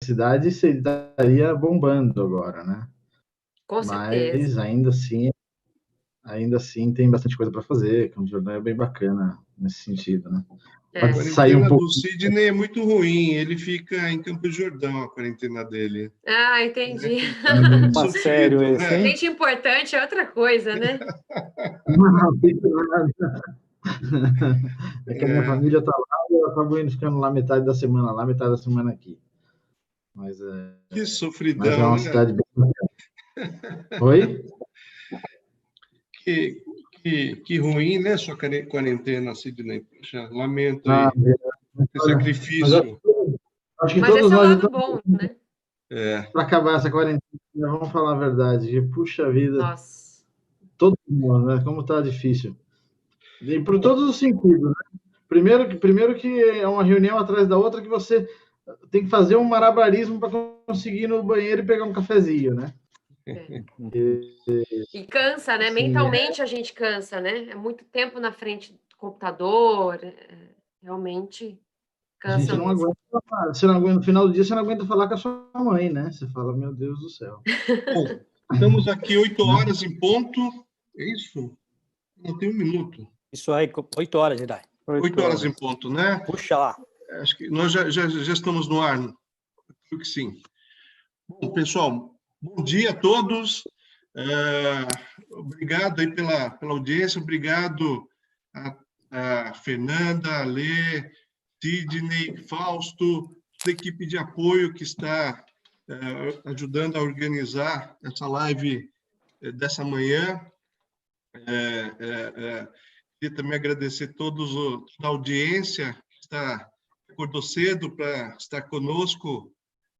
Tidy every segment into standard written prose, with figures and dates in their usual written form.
cidade, você estaria bombando agora, né? Com certeza. Mas ainda assim tem bastante coisa para fazer. Campos do Jordão é bem bacana nesse sentido, né? A Pode sair um quarentena pouco. do Sidney é muito ruim. Ele fica em Campos do Jordão, a quarentena dele. Ah, entendi. Mas sério Sofrido, esse, né? hein? Gente importante é outra coisa, né? Não, fica nada. É que a minha família está lá e eu acabo indo ficando lá metade da semana lá, metade da semana aqui. Mas Que é sofridão, uma né? cidade bem bacana. Oi? Que ruim, né, sua quarentena, Sidney? Poxa, lamento Ah, aí. Esse mas sacrifício. acho que Mas todos esse é o nós lado estamos bom, né? para acabar essa quarentena, vamos falar a verdade. Que, puxa vida, Nossa. todo mundo, né? Como está difícil. E por todos os sentidos, né? Primeiro que é uma reunião atrás da outra que você tem que fazer um malabarismo para conseguir ir no banheiro e pegar um cafezinho, né? E cansa, né? Sim, Mentalmente a gente cansa, né? É muito tempo na frente do computador, realmente a gente cansa não mesmo. aguenta, no final do dia você não aguenta falar com a sua mãe, né? Você fala, meu Deus do céu. Bom, estamos aqui 8 horas em ponto. É isso? Não tem um minuto. Isso aí, 8 horas de idade. 8 horas em ponto, né? Puxa lá. Acho que nós já estamos no ar. Acho que sim. Bom, pessoal, bom dia a todos. Obrigado aí pela audiência. Obrigado a Fernanda, a Lê, Sidney, Fausto, toda a equipe de apoio que está ajudando a organizar essa live dessa manhã. Queria também agradecer toda a audiência que acordou cedo para estar conosco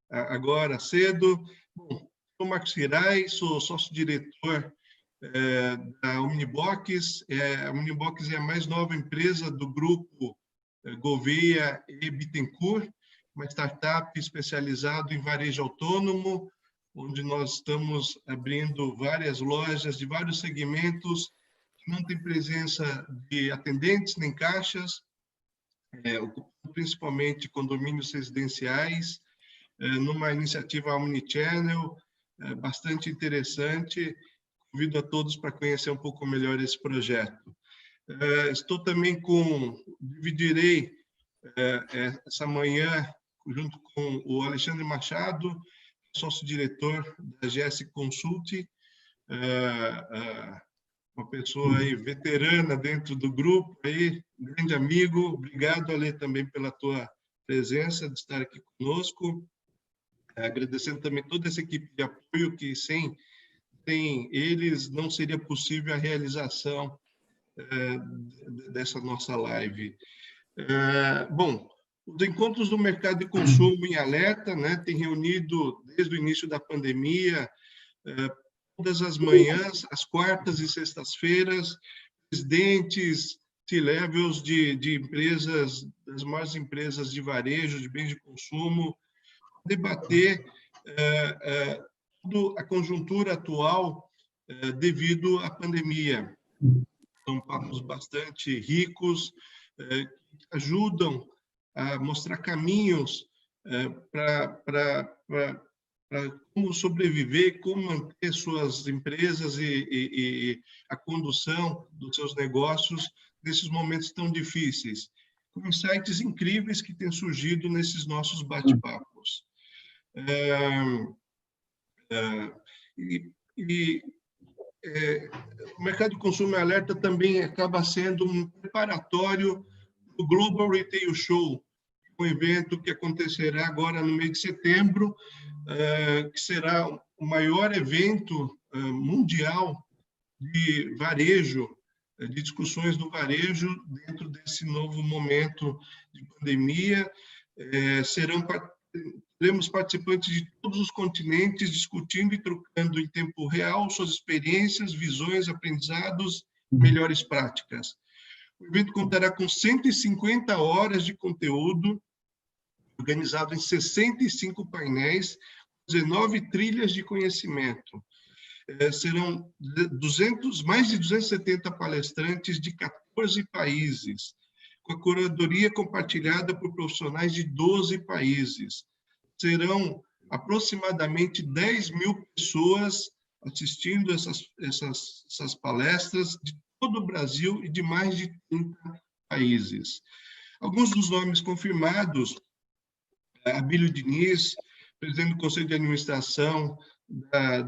agora cedo. Bom, sou Marcos Hirai, sou sócio-diretor da Omnibox. A Omnibox é a mais nova empresa do grupo Gouveia e Bittencourt, uma startup especializada em varejo autônomo, onde nós estamos abrindo várias lojas de vários segmentos, que não tem presença de atendentes nem caixas, principalmente condomínios residenciais, numa iniciativa Omnichannel, bastante interessante. Convido a todos para conhecer um pouco melhor esse projeto. Estou também dividirei essa manhã junto com o Alexandre Machado, sócio-diretor da GS Consult, uma pessoa aí veterana dentro do grupo, aí, grande amigo. Obrigado, Ale, também pela tua presença, de estar aqui conosco. Agradecendo também toda essa equipe de apoio, que sem eles não seria possível a realização dessa nossa live. Bom, os encontros do mercado de consumo em alerta, né, tem reunido desde o início da pandemia, todas as manhãs, às quartas e sextas-feiras, presidentes, C-levels de empresas, das maiores empresas de varejo, de bens de consumo, debater toda a conjuntura atual devido à pandemia. São papos bastante ricos, que ajudam a mostrar caminhos para como sobreviver, como manter suas empresas e a condução dos seus negócios nesses momentos tão difíceis. Com insights incríveis que têm surgido nesses nossos bate-papos. O mercado de consumo em alerta também acaba sendo um preparatório do Global Retail Show, um evento que acontecerá agora no mês de setembro, que será o maior evento mundial de varejo, de discussões do varejo dentro desse novo momento de pandemia. Teremos participantes de todos os continentes discutindo e trocando em tempo real suas experiências, visões, aprendizados, melhores práticas. O evento contará com 150 horas de conteúdo, organizado em 65 painéis, 19 trilhas de conhecimento. Serão mais de 270 palestrantes de 14 países, com a curadoria compartilhada por profissionais de 12 países. serão aproximadamente 10 mil pessoas assistindo essas palestras de todo o Brasil e de mais de 30 países. Alguns dos nomes confirmados: Abílio Diniz, presidente do Conselho de Administração da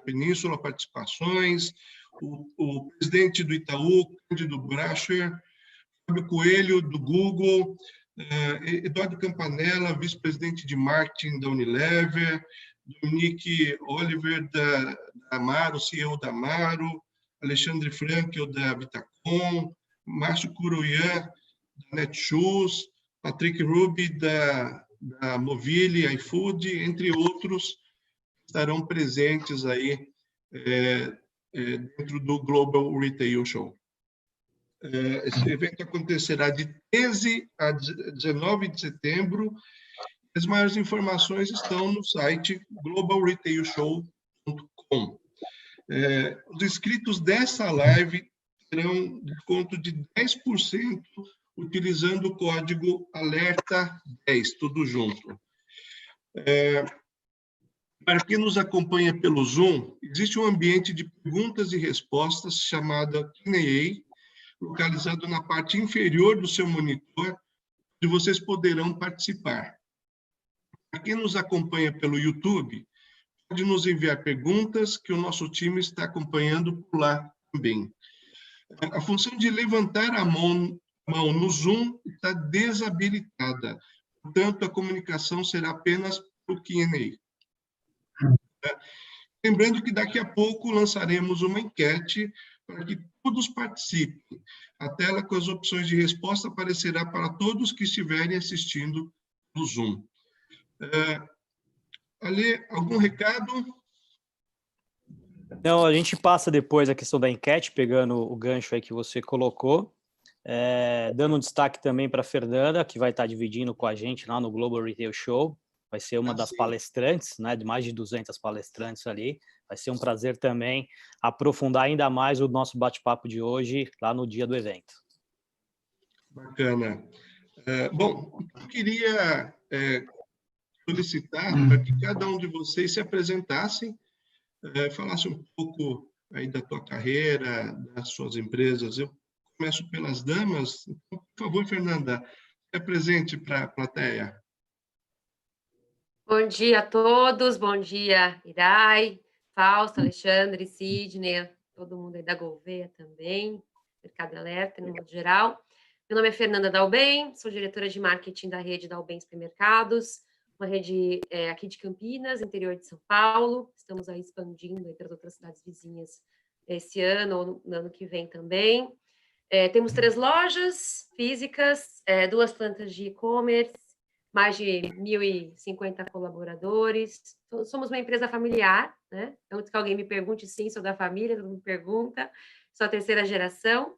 Península Participações, o presidente do Itaú, Cândido Bracher, Fábio Coelho, do Google, Eduardo Campanella, vice-presidente de marketing da Unilever, Dominique Oliver, da Amaro, CEO da Amaro, Alexandre Frankel, da Vitacom, Márcio Curuyan, da Netshoes, Patrick Ruby, da Movile, iFood, entre outros, estarão presentes aí dentro do Global Retail Show. Esse evento acontecerá de 13 a 19 de setembro. As maiores informações estão no site globalretailshow.com. Os inscritos dessa live terão desconto de 10% utilizando o código ALERTA10, tudo junto. Para quem nos acompanha pelo Zoom, existe um ambiente de perguntas e respostas chamado Q&A, localizado na parte inferior do seu monitor, onde vocês poderão participar. Para quem nos acompanha pelo YouTube, pode nos enviar perguntas que o nosso time está acompanhando por lá também. A função de levantar a mão no Zoom está desabilitada, portanto, a comunicação será apenas por Q&A. Lembrando que daqui a pouco lançaremos uma enquete para que todos participem. A tela com as opções de resposta aparecerá para todos que estiverem assistindo no Zoom. Ale, algum recado? Não, a gente passa depois a questão da enquete, pegando o gancho aí que você colocou, dando um destaque também para a Fernanda, que vai estar dividindo com a gente lá no Global Retail Show. Vai ser uma das palestrantes, né, de mais de 200 palestrantes ali. Vai ser um prazer também aprofundar ainda mais o nosso bate-papo de hoje, lá no dia do evento. Bacana. Bom, eu queria solicitar para que cada um de vocês se apresentassem, falasse um pouco aí da tua carreira, das suas empresas. Eu começo pelas damas. Então, por favor, Fernanda, se apresente para a plateia. Bom dia a todos, bom dia, Irai, Fausto, Alexandre, Sidney, todo mundo aí da Gouveia também, Mercado Alerta, no modo geral. Meu nome é Fernanda Dalben, sou diretora de marketing da rede Dalben Supermercados, uma rede aqui de Campinas, interior de São Paulo. Estamos aí expandindo para as outras cidades vizinhas esse ano ou no ano que vem também. Temos 3 lojas físicas, 2 plantas de e-commerce, mais de 1.050 colaboradores. Somos uma empresa familiar, né? Antes que alguém me pergunte, sim, sou da família, todo mundo pergunta. Sou a 3ª geração.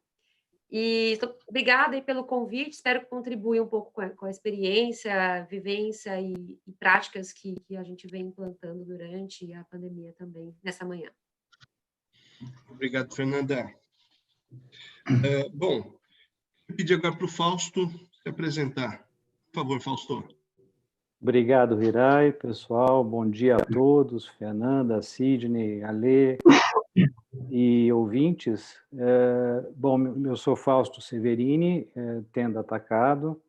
E obrigada aí pelo convite, espero que contribua um pouco com a experiência, vivência e práticas que a gente vem implantando durante a pandemia também, nessa manhã. Obrigado, Fernanda. Bom, eu pedi agora para o Fausto se apresentar. Por favor, Fausto. Obrigado, Virai, pessoal. Bom dia a todos, Fernanda, Sidney, Ale e ouvintes. Bom, eu sou Fausto Severini, Tenda Atacado.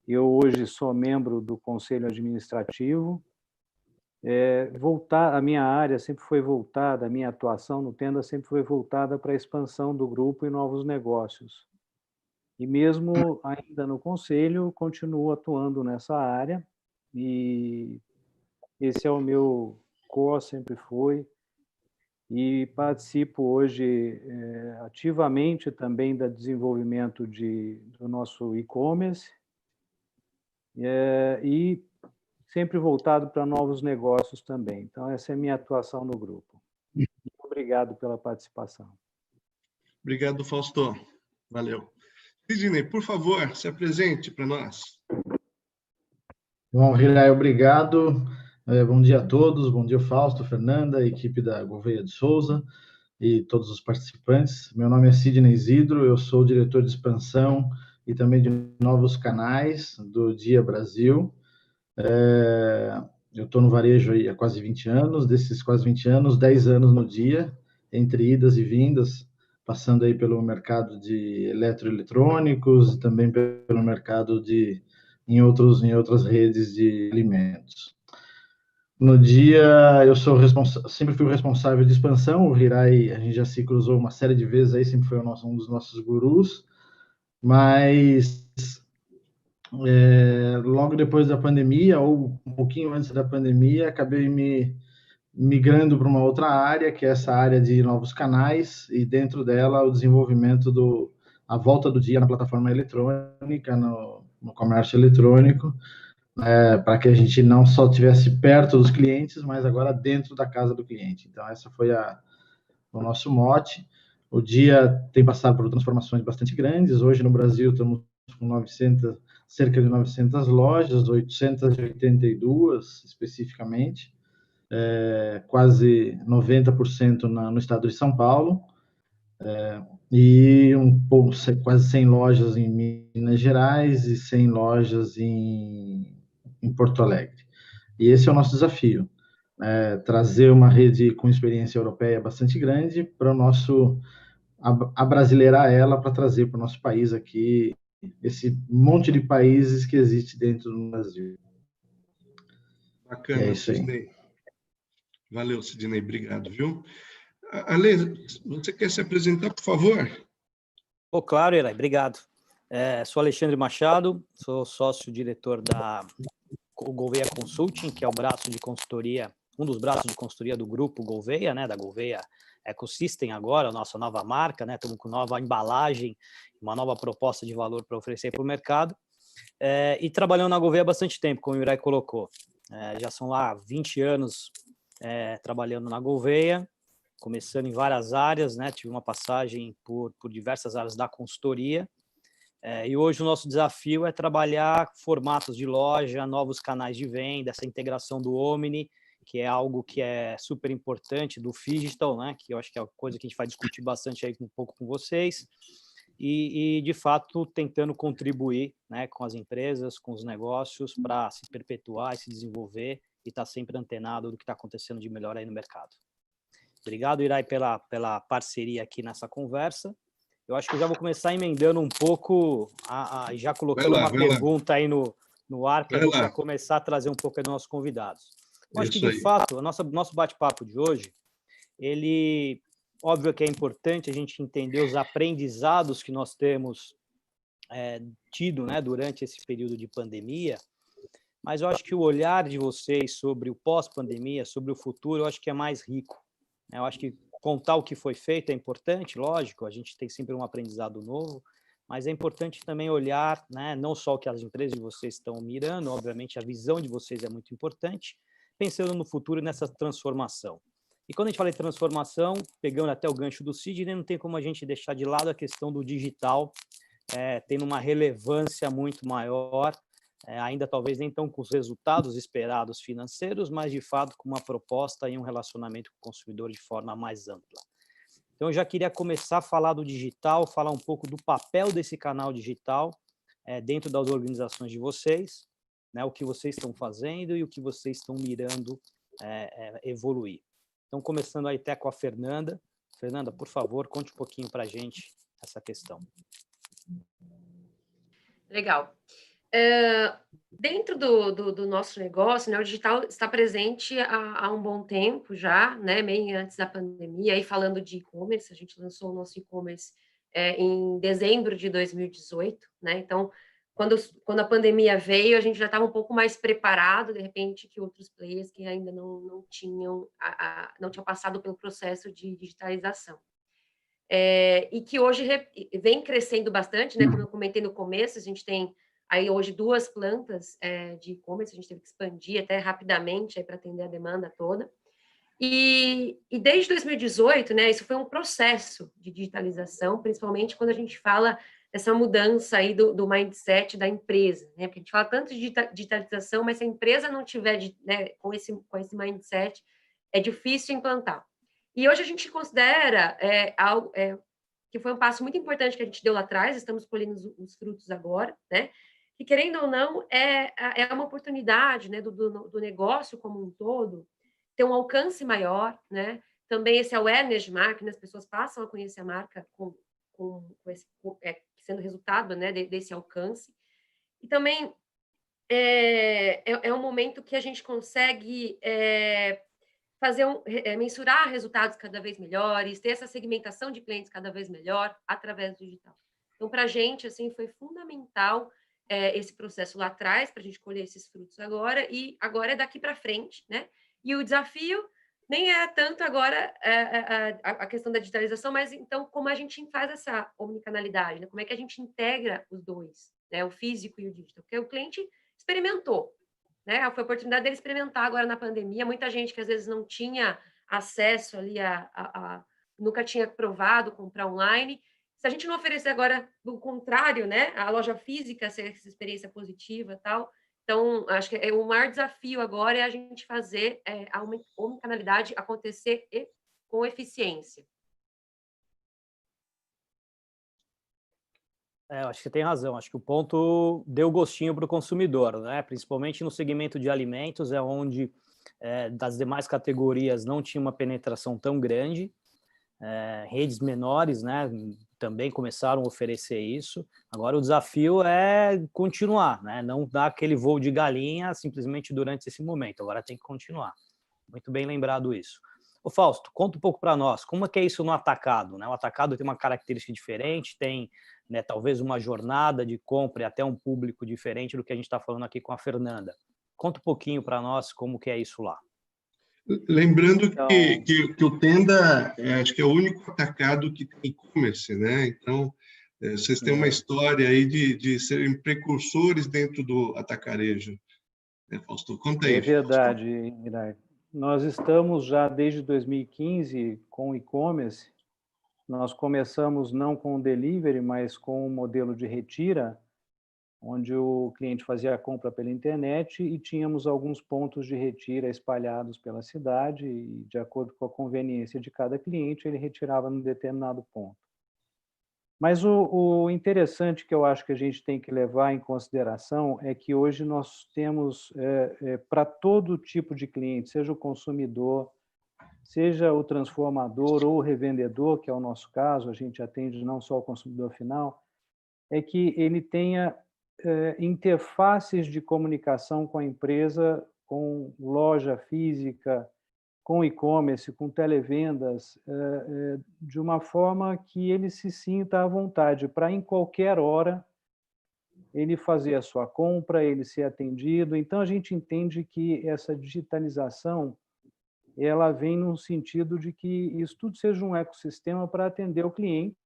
Eu hoje sou membro do Conselho Administrativo. A minha área sempre foi voltada, a minha atuação no Tenda sempre foi voltada para a expansão do grupo e novos negócios. E mesmo ainda no Conselho, continuo atuando nessa área, e esse é o meu core, sempre foi, e participo hoje ativamente também do desenvolvimento do nosso e-commerce, e sempre voltado para novos negócios também. Então, essa é a minha atuação no grupo. Muito obrigado pela participação. Obrigado, Fausto. Valeu. Sidney, por favor, se apresente para nós. Bom, Hirai, obrigado. Bom dia a todos. Bom dia, Fausto, Fernanda, a equipe da Gouveia de Souza e todos os participantes. Meu nome é Sidney Isidro, eu sou diretor de expansão e também de novos canais do Dia Brasil. Eu estou no varejo aí há quase 20 anos, desses quase 20 anos, 10 anos no dia, entre idas e vindas, passando aí pelo mercado de eletroeletrônicos e também pelo mercado em outras redes de alimentos. No dia, sempre fui o responsável de expansão, o Hirai, a gente já se cruzou uma série de vezes aí, sempre foi um dos nossos gurus, mas logo depois da pandemia, ou um pouquinho antes da pandemia, acabei me migrando para uma outra área, que é essa área de novos canais, e dentro dela o desenvolvimento a volta do dia na plataforma eletrônica, no comércio eletrônico, para que a gente não só estivesse perto dos clientes, mas agora dentro da casa do cliente. Então, essa foi o nosso mote. O dia tem passado por transformações bastante grandes. Hoje, no Brasil, estamos com cerca de 900 lojas, 882 especificamente, quase 90% no estado de São Paulo, e quase 100 lojas em Minas Gerais e 100 lojas em Porto Alegre. E esse é o nosso desafio, trazer uma rede com experiência europeia bastante grande para o nosso abrasileirar ela, para trazer para o nosso país aqui esse monte de países que existe dentro do Brasil. Bacana, Sidney. Valeu, Sidney, obrigado, viu? Ale, você quer se apresentar, por favor? Claro, Irai, obrigado. Sou Alexandre Machado, sou sócio-diretor da Gouveia Consulting, que é o braço de consultoria, um dos braços de consultoria do grupo Gouveia, né, da Gouveia Ecosystem agora, a nossa nova marca, né, estamos com nova embalagem, uma nova proposta de valor para oferecer para o mercado, e trabalhando na Gouveia há bastante tempo, como o Irai colocou. Já são lá 20 anos trabalhando na Gouveia, começando em várias áreas, né, tive uma passagem por diversas áreas da consultoria, e hoje o nosso desafio é trabalhar formatos de loja, novos canais de venda, essa integração do Omni, que é algo que é super importante, do Phygital, né, que eu acho que é a coisa que a gente vai discutir bastante aí um pouco com vocês, e de fato tentando contribuir, né, com as empresas, com os negócios, para se perpetuar e se desenvolver e estar sempre antenado do que está acontecendo de melhor aí no mercado. Obrigado, Irai, pela parceria aqui nessa conversa. Eu acho que eu já vou começar emendando um pouco, já colocando uma pergunta aí no ar, para a gente já começar a trazer um pouco dos nossos convidados. Eu acho que, de fato, o nosso bate-papo de hoje, óbvio que é importante a gente entender os aprendizados que nós temos tido, né, durante esse período de pandemia, mas eu acho que o olhar de vocês sobre o pós-pandemia, sobre o futuro, eu acho que é mais rico. Eu acho que contar o que foi feito é importante, lógico, a gente tem sempre um aprendizado novo, mas é importante também olhar, né, não só o que as empresas de vocês estão mirando, obviamente a visão de vocês é muito importante, pensando no futuro e nessa transformação. E quando a gente fala em transformação, pegando até o gancho do Sidney, não tem como a gente deixar de lado a questão do digital, tendo uma relevância muito maior, ainda talvez nem tão com os resultados esperados financeiros, mas de fato com uma proposta e um relacionamento com o consumidor de forma mais ampla. Então eu já queria começar a falar do digital, falar um pouco do papel desse canal digital dentro das organizações de vocês, né, o que vocês estão fazendo e o que vocês estão mirando evoluir. Então, começando aí até com a Fernanda. Fernanda, por favor, conte um pouquinho para a gente essa questão. Legal. Dentro do nosso negócio, né, o digital está presente há um bom tempo já, né, bem antes da pandemia, aí falando de e-commerce, a gente lançou o nosso e-commerce em dezembro de 2018, né, então, quando a pandemia veio, a gente já estava um pouco mais preparado, de repente, que outros players que ainda não tinham passado pelo processo de digitalização. E que hoje vem crescendo bastante, né, como eu comentei no começo, a gente tem aí hoje 2 plantas de e-commerce, a gente teve que expandir até rapidamente para atender a demanda toda. E desde 2018, né, isso foi um processo de digitalização, principalmente quando a gente fala dessa mudança aí do mindset da empresa, né, porque a gente fala tanto de digitalização, mas se a empresa não tiver com esse mindset, é difícil implantar. E hoje a gente considera algo que foi um passo muito importante que a gente deu lá atrás, estamos colhendo os frutos agora, né? que, querendo ou não, é uma oportunidade, né, do negócio como um todo ter um alcance maior, né? Também esse awareness de marca, né? As pessoas passam a conhecer a marca sendo resultado, né, desse alcance. E também é um momento que a gente consegue mensurar resultados cada vez melhores, ter essa segmentação de clientes cada vez melhor através do digital. Então, para a gente, assim, foi fundamental esse processo lá atrás, para a gente colher esses frutos agora, e agora é daqui para frente, né? E o desafio nem é tanto agora a questão da digitalização, mas então como a gente faz essa omnicanalidade, né? Como é que a gente integra os dois, né? O físico e o digital, porque o cliente experimentou, né? Foi a oportunidade dele experimentar agora na pandemia. Muita gente que às vezes não tinha acesso ali nunca tinha provado comprar online. Se a gente não oferecer agora do contrário, né? A loja física, essa experiência positiva, tal. Então, acho que o maior desafio agora é a gente fazer a omnicanalidade acontecer com eficiência. Eu acho que você tem razão. Acho que o ponto deu gostinho para o consumidor, né? Principalmente no segmento de alimentos, é onde das demais categorias não tinha uma penetração tão grande. Redes menores, né, também começaram a oferecer isso. Agora o desafio é continuar, né? Não dar aquele voo de galinha simplesmente durante esse momento. Agora tem que continuar. Muito bem lembrado isso. Ô Fausto, conta um pouco para nós, como é que é isso no atacado, né? O atacado tem uma característica diferente, tem, né, talvez uma jornada de compra e até um público diferente do que a gente está falando aqui com a Fernanda. Conta um pouquinho para nós como que é isso lá. Lembrando que o Tenda, acho que é o único atacado que tem e-commerce, né? Então, vocês têm uma história aí de serem precursores dentro do atacarejo. Fausto, conta aí. É verdade, Irai. Nós estamos já desde 2015 com e-commerce. Nós começamos não com o delivery, mas com o modelo de retira, onde o cliente fazia a compra pela internet e tínhamos alguns pontos de retira espalhados pela cidade e, de acordo com a conveniência de cada cliente, ele retirava num determinado ponto. Mas o interessante que eu acho que a gente tem que levar em consideração é que hoje nós temos, para todo tipo de cliente, seja o consumidor, seja o transformador ou o revendedor, que é o nosso caso, a gente atende não só o consumidor final, é que ele tenha interfaces de comunicação com a empresa, com loja física, com e-commerce, com televendas, de uma forma que ele se sinta à vontade para, em qualquer hora, ele fazer a sua compra, ele ser atendido. Então, a gente entende que essa digitalização ela vem no sentido de que isso tudo seja um ecossistema para atender o cliente.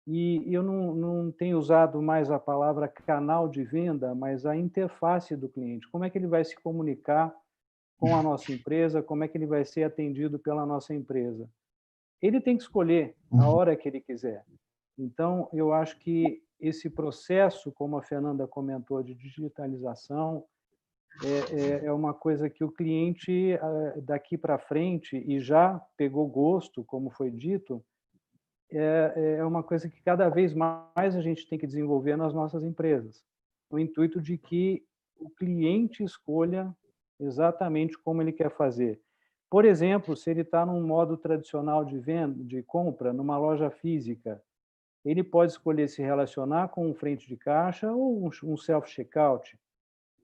E eu não tenho usado mais a palavra canal de venda, mas a interface do cliente. Como é que ele vai se comunicar com a nossa empresa, como é que ele vai ser atendido pela nossa empresa. Ele tem que escolher a hora que ele quiser. Então, eu acho que esse processo, como a Fernanda comentou, de digitalização, é uma coisa que o cliente, daqui para frente, e já pegou gosto, como foi dito, é uma coisa que cada vez mais a gente tem que desenvolver nas nossas empresas, no intuito de que o cliente escolha exatamente como ele quer fazer. Por exemplo, se ele está num modo tradicional de venda, de compra, numa loja física, ele pode escolher se relacionar com um frente de caixa ou um self-checkout.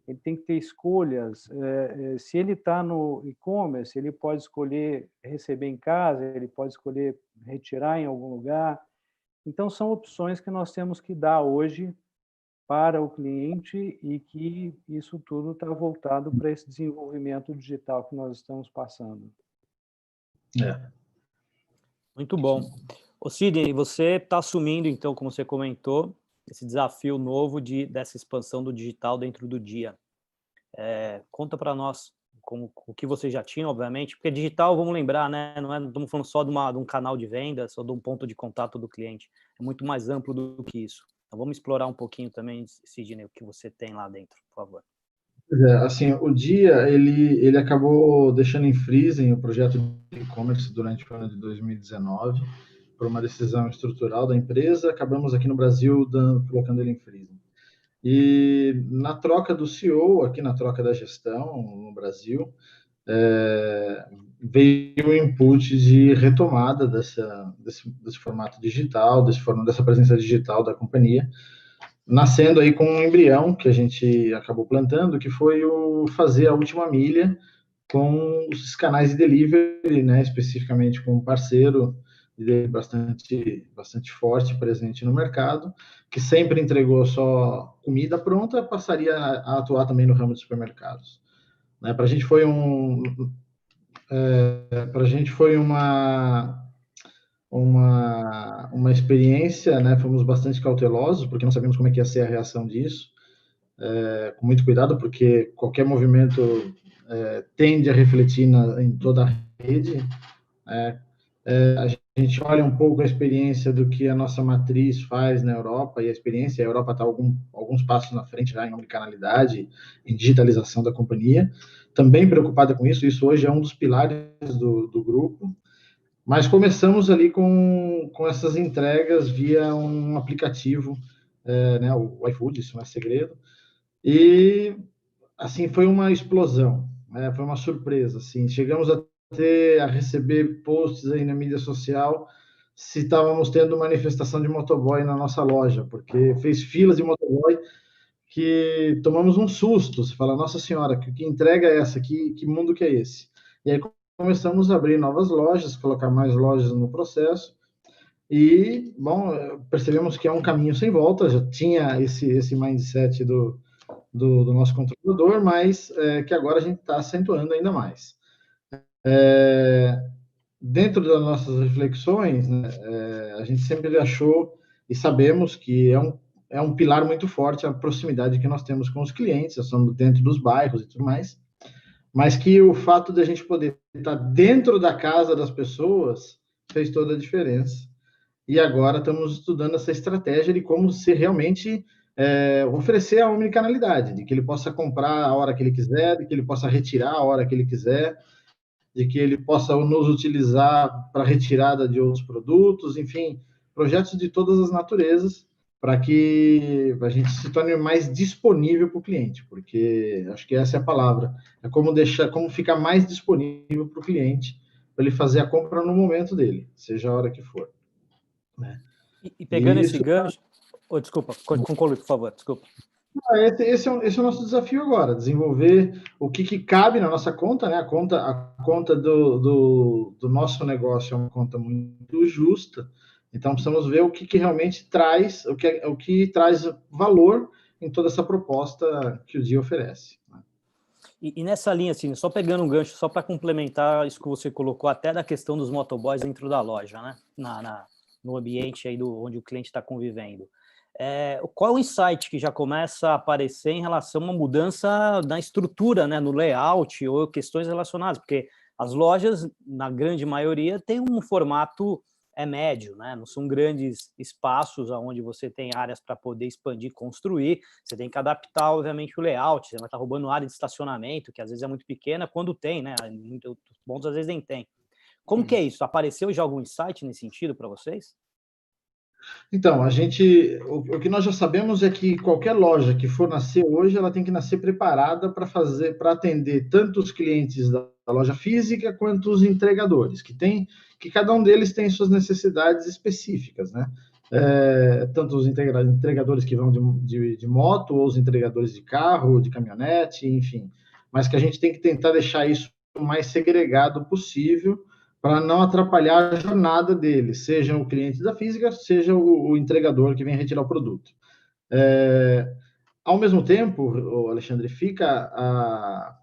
Ele tem que ter escolhas. Se ele está no e-commerce, ele pode escolher receber em casa, ele pode escolher retirar em algum lugar. Então, são opções que nós temos que dar hoje para o cliente e que isso tudo está voltado para esse desenvolvimento digital que nós estamos passando. Muito bom. Ô Sidney, você está assumindo, então, como você comentou, esse desafio novo dessa expansão do digital dentro do dia. Conta para nós o que você já tinha, obviamente, porque digital, vamos lembrar, né? Não estamos falando só de um canal de venda, só de um ponto de contato do cliente. É muito mais amplo do que isso. Então, vamos explorar um pouquinho também, Sidney, o que você tem lá dentro, por favor. Assim, o dia, ele acabou deixando em freezing o projeto de e-commerce durante o ano de 2019, por uma decisão estrutural da empresa, acabamos aqui no Brasil colocando ele em freezing. E na troca do CEO, aqui na troca da gestão no Brasil, veio o input de retomada desse formato digital, dessa presença digital da companhia, nascendo aí com um embrião que a gente acabou plantando, que foi o fazer a última milha com os canais de delivery, né, especificamente com um parceiro bastante forte, presente no mercado, que sempre entregou só comida pronta, passaria a atuar também no ramo de supermercados. Né, para a gente foi uma experiência, né? Fomos bastante cautelosos, porque não sabíamos como é que ia ser a reação disso, com muito cuidado, porque qualquer movimento tende a refletir em toda a rede. A gente olha um pouco a experiência do que a nossa matriz faz na Europa, e a Europa está alguns passos na frente já em omnicanalidade, em digitalização da companhia, também preocupada com isso hoje é um dos pilares do grupo, mas começamos ali com essas entregas via um aplicativo, né, o iFood, isso não é segredo, e assim foi uma explosão, né, foi uma surpresa, assim, chegamos a receber posts aí na mídia social se estávamos tendo manifestação de motoboy na nossa loja, porque fez filas de motoboy que tomamos um susto, você fala, nossa senhora, que entrega é essa? Que mundo que é esse? E aí começamos a abrir novas lojas, colocar mais lojas no processo, e, bom, percebemos que é um caminho sem volta, já tinha esse mindset do nosso controlador, mas que agora a gente está acentuando ainda mais. Dentro das nossas reflexões, né, a gente sempre achou e sabemos que é um pilar muito forte a proximidade que nós temos com os clientes, nós estamos dentro dos bairros e tudo mais, mas que o fato de a gente poder estar dentro da casa das pessoas fez toda a diferença. E agora estamos estudando essa estratégia de como se realmente oferecer a omnicanalidade, de que ele possa comprar a hora que ele quiser, de que ele possa retirar a hora que ele quiser, de que ele possa nos utilizar para retirada de outros produtos, enfim, projetos de todas as naturezas, para que a gente se torne mais disponível para o cliente, porque acho que essa é a palavra, é como ficar mais disponível para o cliente, para ele fazer a compra no momento dele, seja a hora que for. Né? E pegando esse gancho... Oh, desculpa, conclui, por favor, desculpa. Esse é o nosso desafio agora, desenvolver o que cabe na nossa conta, né? A conta do nosso negócio é uma conta muito justa, então precisamos ver o que realmente traz, o que traz valor em toda essa proposta que o dia oferece. Né? E nessa linha, assim, só pegando um gancho, só para complementar isso que você colocou, até da questão dos motoboys dentro da loja, né? No ambiente aí onde o cliente está convivendo. Qual é o insight que já começa a aparecer em relação a uma mudança na estrutura, né, no layout ou questões relacionadas? Porque as lojas, na grande maioria, têm um formato médio, né? Não são grandes espaços onde você tem áreas para poder expandir, construir. Você tem que adaptar, obviamente, o layout. Você vai estar roubando área de estacionamento, que às vezes é muito pequena, quando tem, né? Muitos pontos às vezes nem tem. Como que é isso? Apareceu já algum insight nesse sentido para vocês? Então, o que nós já sabemos é que qualquer loja que for nascer hoje, ela tem que nascer preparada para atender tanto os clientes da loja física quanto os entregadores, que cada um deles tem suas necessidades específicas, né? Tanto os entregadores que vão de moto, ou os entregadores de carro, de caminhonete, enfim, mas que a gente tem que tentar deixar isso o mais segregado possível, para não atrapalhar a jornada dele, seja o cliente da física, seja o entregador que vem retirar o produto. Ao mesmo tempo, Alexandre, fica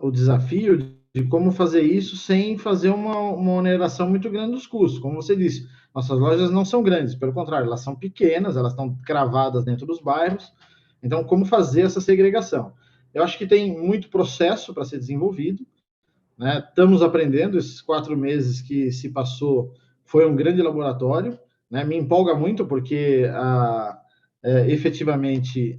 o desafio de como fazer isso sem fazer uma oneração muito grande dos custos. Como você disse, nossas lojas não são grandes, pelo contrário, elas são pequenas, elas estão cravadas dentro dos bairros. Então, como fazer essa segregação? Eu acho que tem muito processo para ser desenvolvido, né? Estamos aprendendo, esses 4 meses que se passou foi um grande laboratório, né? Me empolga muito porque efetivamente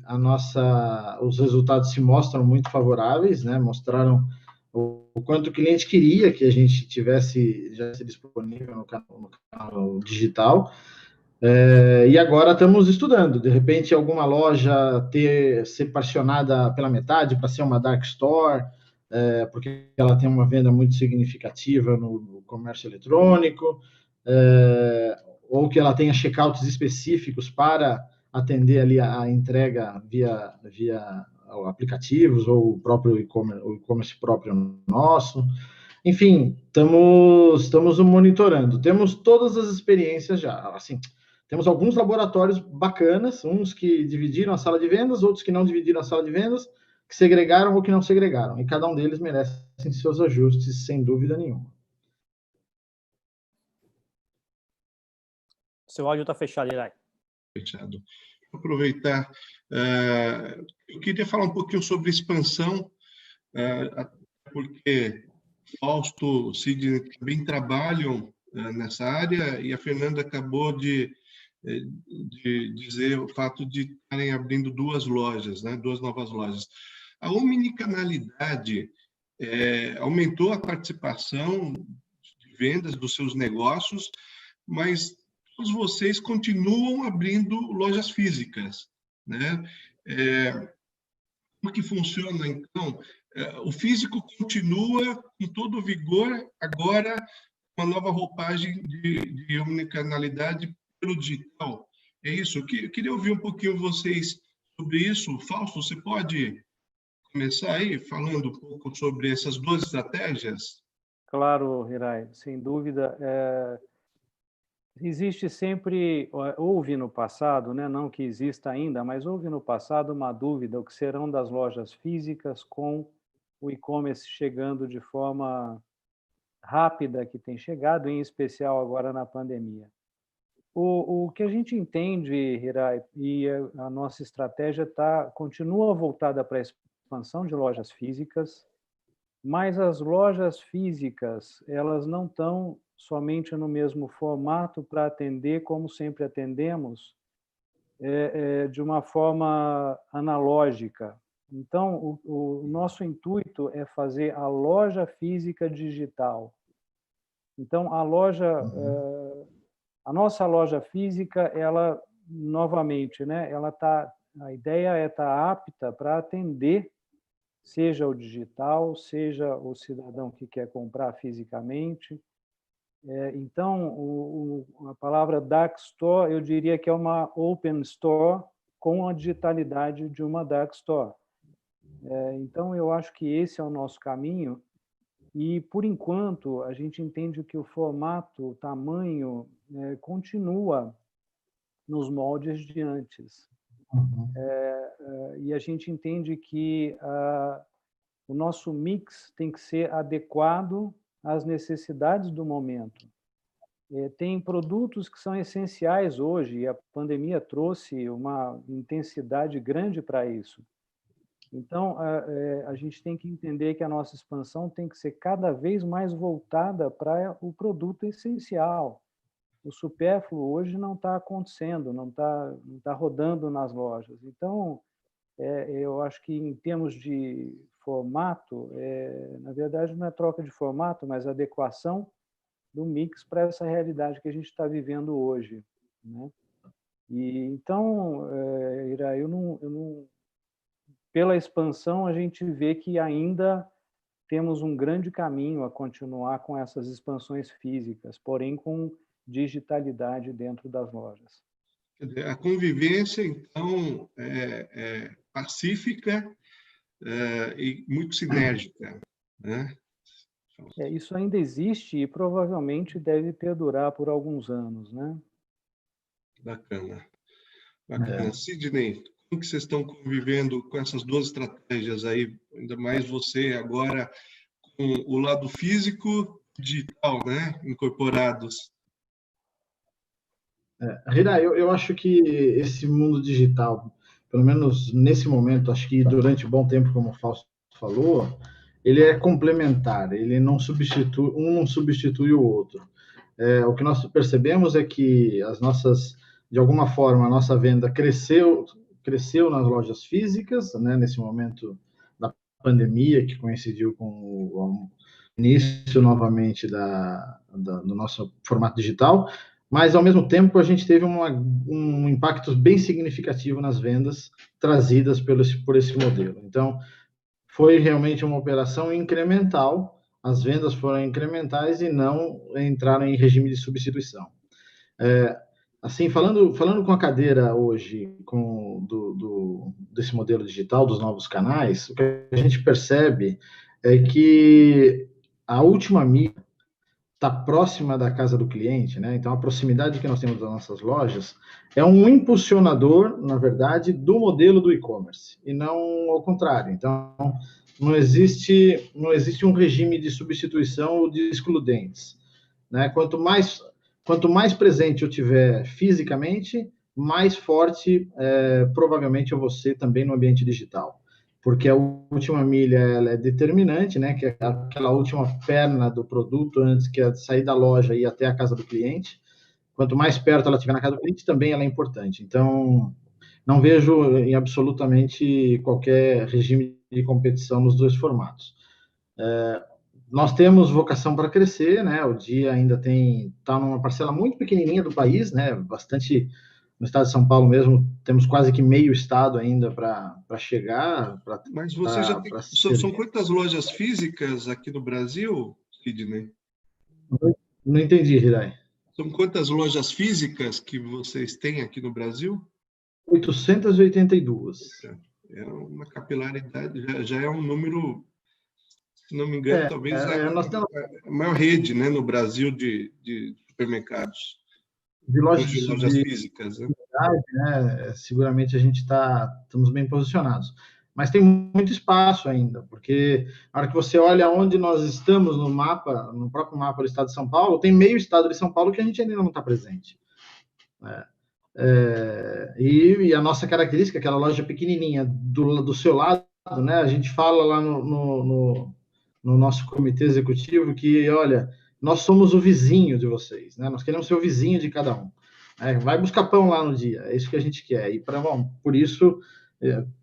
os resultados se mostram muito favoráveis, né? Mostraram o quanto o cliente queria que a gente tivesse já disponível no canal digital, E agora estamos estudando. De repente, alguma loja ser particionada pela metade para ser uma dark store, porque ela tem uma venda muito significativa no comércio eletrônico, ou que ela tenha checkouts específicos para atender ali a entrega via aplicativos ou o próprio e-commerce próprio nosso. Enfim, estamos monitorando. Temos todas as experiências já. Assim, temos alguns laboratórios bacanas, uns que dividiram a sala de vendas, outros que não dividiram a sala de vendas, que segregaram ou que não segregaram. E cada um deles merece seus ajustes, sem dúvida nenhuma. Seu áudio está fechado, Irai. Fechado. Vou aproveitar. Eu queria falar um pouquinho sobre expansão, porque Fausto, Sidney também trabalham nessa área, e a Fernanda acabou de dizer o fato de estarem abrindo 2 lojas, né? 2 novas lojas. A omnicanalidade aumentou a participação de vendas dos seus negócios, mas todos vocês continuam abrindo lojas físicas, né? Como que funciona, então? O físico continua com todo o vigor, agora uma nova roupagem de omnicanalidade pelo digital. É isso? Eu queria ouvir um pouquinho vocês sobre isso. Fausto, você pode começar aí falando um pouco sobre essas 2 estratégias? Claro, Hirai, sem dúvida. Existe sempre, houve no passado, né, não que exista ainda, mas houve no passado uma dúvida o que serão das lojas físicas com o e-commerce chegando de forma rápida que tem chegado, em especial agora na pandemia. O que a gente entende, Hirai, e a nossa estratégia continua voltada para a expansão de lojas físicas, mas as lojas físicas, elas não estão somente no mesmo formato para atender, como sempre atendemos, de uma forma analógica. Então, o nosso intuito é fazer a loja física digital. Então, a nossa loja física, ela, novamente, né, a ideia é estar apta para atender, seja o digital, seja o cidadão que quer comprar fisicamente. Então, a palavra dark store, eu diria que é uma open store com a digitalidade de uma dark store. Então, eu acho que esse é o nosso caminho. E, por enquanto, a gente entende que o formato, o tamanho, continua nos moldes de antes. E a gente entende que o nosso mix tem que ser adequado às necessidades do momento. Tem produtos que são essenciais hoje, e a pandemia trouxe uma intensidade grande para isso. Então, a gente tem que entender que a nossa expansão tem que ser cada vez mais voltada para o produto essencial. O supérfluo hoje não está acontecendo, não tá rodando nas lojas. Então, eu acho que em termos de formato, na verdade não é troca de formato, mas adequação do mix para essa realidade que a gente está vivendo hoje, né? E então, Ira, eu não pela expansão, a gente vê que ainda temos um grande caminho a continuar com essas expansões físicas, porém com digitalidade dentro das lojas. A convivência, então, é pacífica e muito sinérgica, né? Isso ainda existe e provavelmente deve perdurar por alguns anos, né? Bacana. Sidney, como que vocês estão convivendo com essas 2 estratégias aí, ainda mais você agora com o lado físico e digital, né, incorporados? Rira, eu acho que esse mundo digital, pelo menos nesse momento, acho que durante um bom tempo, como o Fausto falou, ele é complementar, ele não substitui, um não substitui o outro. O que nós percebemos é que de alguma forma, a nossa venda cresceu nas lojas físicas, né, nesse momento da pandemia, que coincidiu com o início novamente do nosso formato digital, mas, ao mesmo tempo, a gente teve um impacto bem significativo nas vendas trazidas por esse modelo. Então, foi realmente uma operação incremental, as vendas foram incrementais e não entraram em regime de substituição. Assim, falando com a cadeira hoje desse modelo digital, dos novos canais, o que a gente percebe é que a última milha está próxima da casa do cliente, né? Então, a proximidade que nós temos das nossas lojas é um impulsionador, na verdade, do modelo do e-commerce, e não ao contrário. Então, não existe um regime de substituição ou de excludentes, né? Quanto mais presente eu tiver fisicamente, mais forte provavelmente eu vou ser também no ambiente digital, porque a última milha ela é determinante, né? Que é aquela última perna do produto antes que é sair da loja e ir até a casa do cliente. Quanto mais perto ela estiver na casa do cliente, também ela é importante. Então, não vejo em absolutamente qualquer regime de competição nos dois formatos. Nós temos vocação para crescer, né? O Dia ainda está numa parcela muito pequenininha do país, né? Bastante no estado de São Paulo mesmo, temos quase que meio estado ainda para chegar. Mas você já tem... São quantas lojas físicas aqui no Brasil, Sidney? Não entendi, Hirai. São quantas lojas físicas que vocês têm aqui no Brasil? 882. É uma capilaridade, já é um número, se não me engano, talvez nós temos a maior rede, né, no Brasil de supermercados. De lojas físicas, né? Seguramente a gente estamos bem posicionados. Mas tem muito espaço ainda, porque na hora que você olha onde nós estamos no mapa, no próprio mapa do estado de São Paulo, tem meio estado de São Paulo que a gente ainda não está presente. E a nossa característica, aquela loja pequenininha do seu lado, né? A gente fala lá no nosso comitê executivo que, olha, nós somos o vizinho de vocês, né? Nós queremos ser o vizinho de cada um. Vai buscar pão lá no dia, é isso que a gente quer. E por isso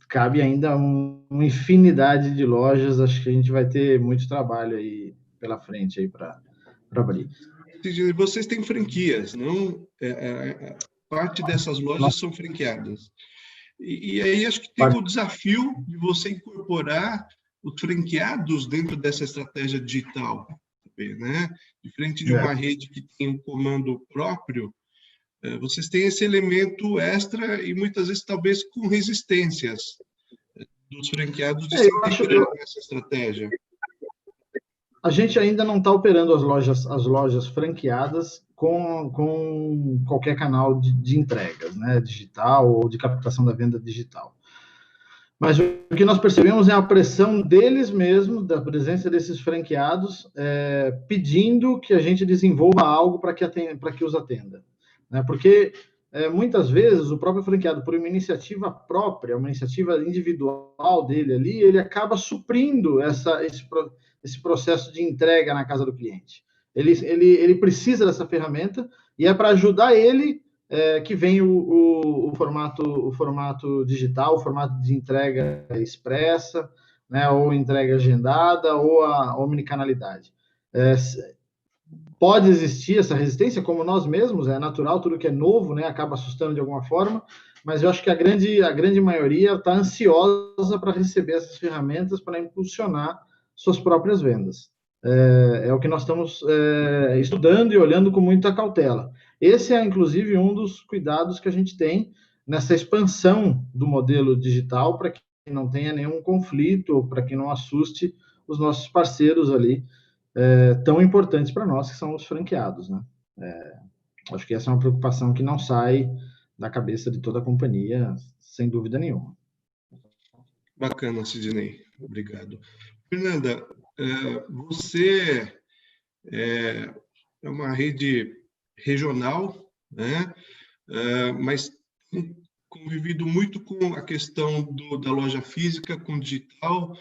cabe ainda uma infinidade de lojas. Acho que a gente vai ter muito trabalho aí pela frente aí para abrir. Vocês têm franquias, não? Parte dessas lojas são franqueadas. E aí acho que tem o desafio de você incorporar os franqueados dentro dessa estratégia digital, né? Diferente de uma rede que tem um comando próprio, vocês têm esse elemento extra e muitas vezes talvez com resistências dos franqueados de se integrar nessa estratégia. A gente ainda não está operando as lojas franqueadas com qualquer canal de entregas, né, digital ou de captação da venda digital. Mas o que nós percebemos é a pressão deles mesmos, da presença desses franqueados, pedindo que a gente desenvolva algo para que os atenda. Né? Porque, muitas vezes, o próprio franqueado, por uma iniciativa própria, uma iniciativa individual dele ali, ele acaba suprindo esse processo de entrega na casa do cliente. Ele precisa dessa ferramenta e é para ajudar ele que vem o formato digital, o formato de entrega expressa, né, ou entrega agendada, ou a omnicanalidade. Pode existir essa resistência, como nós mesmos, é natural, tudo que é novo, né, acaba assustando de alguma forma, mas eu acho que a grande maioria está ansiosa para receber essas ferramentas para impulsionar suas próprias vendas. É o que nós estamos estudando e olhando com muita cautela. Esse é, inclusive, um dos cuidados que a gente tem nessa expansão do modelo digital, para que não tenha nenhum conflito, para que não assuste os nossos parceiros ali, tão importantes para nós, que são os franqueados, né? Acho que essa é uma preocupação que não sai da cabeça de toda a companhia, sem dúvida nenhuma. Bacana, Sidney. Obrigado. Fernanda, você é uma rede regional, né? Mas convivido muito com a questão da loja física, com o digital,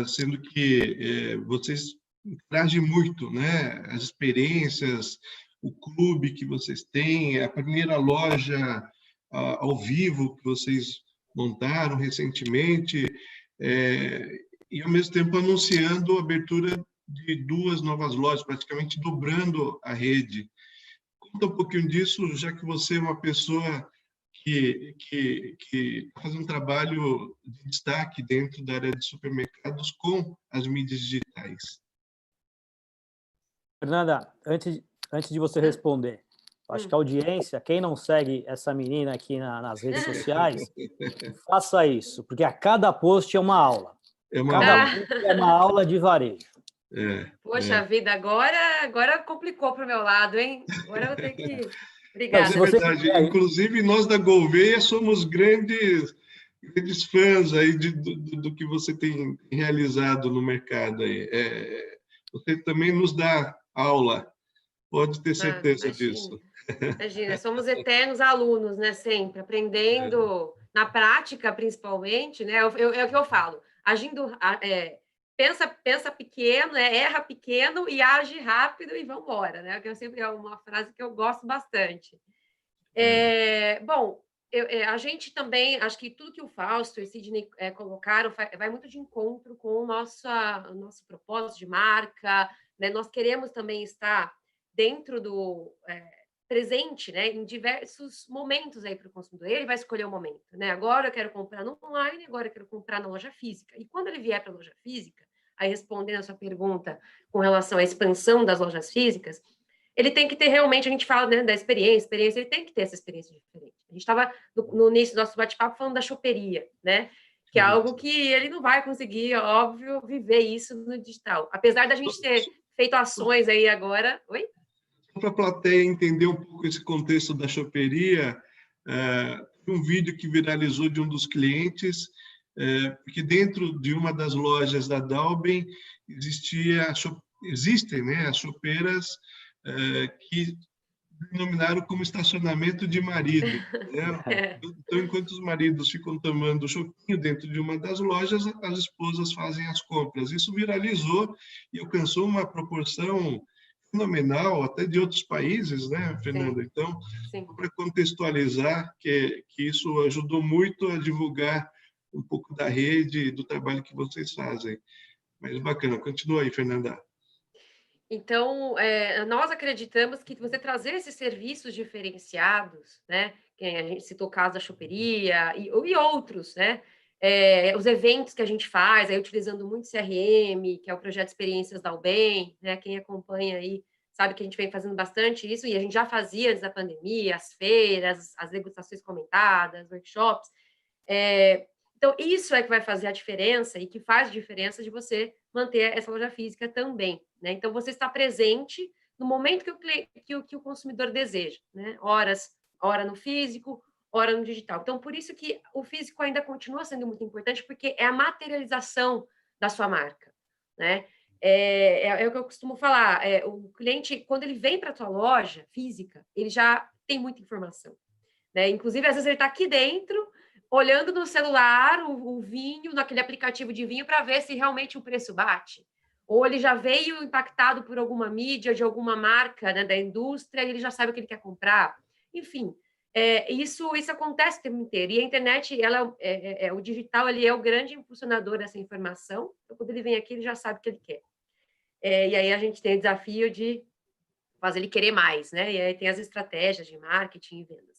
sendo que vocês interagem muito, né? As experiências, o clube que vocês têm, a primeira loja ao vivo que vocês montaram recentemente, e ao mesmo tempo anunciando a abertura de 2 novas lojas, praticamente dobrando a rede. conta um pouquinho disso, já que você é uma pessoa que faz um trabalho de destaque dentro da área de supermercados com as mídias digitais. Fernanda, antes de você responder, acho que a audiência, quem não segue essa menina aqui nas redes sociais, faça isso, porque a cada post é uma aula. Cada post é uma aula de varejo. Poxa vida, agora complicou para o meu lado, hein? Agora eu vou ter que... Obrigada. Mas é verdade. Inclusive, nós da Gouveia somos grandes fãs aí do que você tem realizado no mercado. Aí. Você também nos dá aula, pode ter certeza disso. Imagina, somos eternos alunos, né? Sempre aprendendo na prática, principalmente, né? É o que eu falo, agindo, pensa pequeno, erra pequeno e age rápido e vamos embora, né? Que eu sempre é uma frase que eu gosto bastante. Bom, a gente também, acho que tudo que o Fausto e o Sidney colocaram vai muito de encontro com o nosso propósito de marca, né? Nós queremos também estar dentro do presente, né, em diversos momentos aí para o consumidor. Ele vai escolher o momento, né? Agora eu quero comprar no online, agora eu quero comprar na loja física. E quando ele vier para a loja física, aí respondendo a sua pergunta com relação à expansão das lojas físicas, ele tem que ter realmente, a gente fala, né, da experiência, ele tem que ter essa experiência diferente. A gente estava no início do nosso bate-papo falando da choperia, né? Que é algo que ele não vai conseguir, óbvio, viver isso no digital. Apesar da gente ter feito ações aí agora... Oi? Para a plateia entender um pouco esse contexto da choperia, um vídeo que viralizou de um dos clientes, porque dentro de uma das lojas da Dalben existem, né, as chopeiras que denominaram como estacionamento de marido. Né? Então, enquanto os maridos ficam tomando chopinho dentro de uma das lojas, as esposas fazem as compras. Isso viralizou e alcançou uma proporção fenomenal, até de outros países, né, Fernanda? Então, para contextualizar, que isso ajudou muito a divulgar um pouco da rede, do trabalho que vocês fazem. Mas bacana, continua aí, Fernanda. Então, nós acreditamos que você trazer esses serviços diferenciados, né, que a gente citou o caso da choperia e outros, né, os eventos que a gente faz, aí utilizando muito CRM, que é o projeto Experiências da Dalben, né, quem acompanha aí sabe que a gente vem fazendo bastante isso, e a gente já fazia antes da pandemia, as feiras, as degustações comentadas, workshops. Então, isso é que vai fazer a diferença e que faz a diferença de você manter essa loja física também, né? Então, você está presente no momento que o consumidor deseja, né? Hora no físico, hora no digital. Então, por isso que o físico ainda continua sendo muito importante, porque é a materialização da sua marca, né? É o que eu costumo falar, o cliente, quando ele vem para a tua loja física, ele já tem muita informação, né? Inclusive, às vezes ele está aqui dentro, olhando no celular o vinho, naquele aplicativo de vinho, para ver se realmente o preço bate. Ou ele já veio impactado por alguma mídia, de alguma marca, né, da indústria, e ele já sabe o que ele quer comprar. Enfim, isso acontece o tempo inteiro. E a internet, o digital, ele é o grande impulsionador dessa informação. Então, quando ele vem aqui, ele já sabe o que ele quer. E aí a gente tem o desafio de fazer ele querer mais, né? E aí tem as estratégias de marketing e vendas.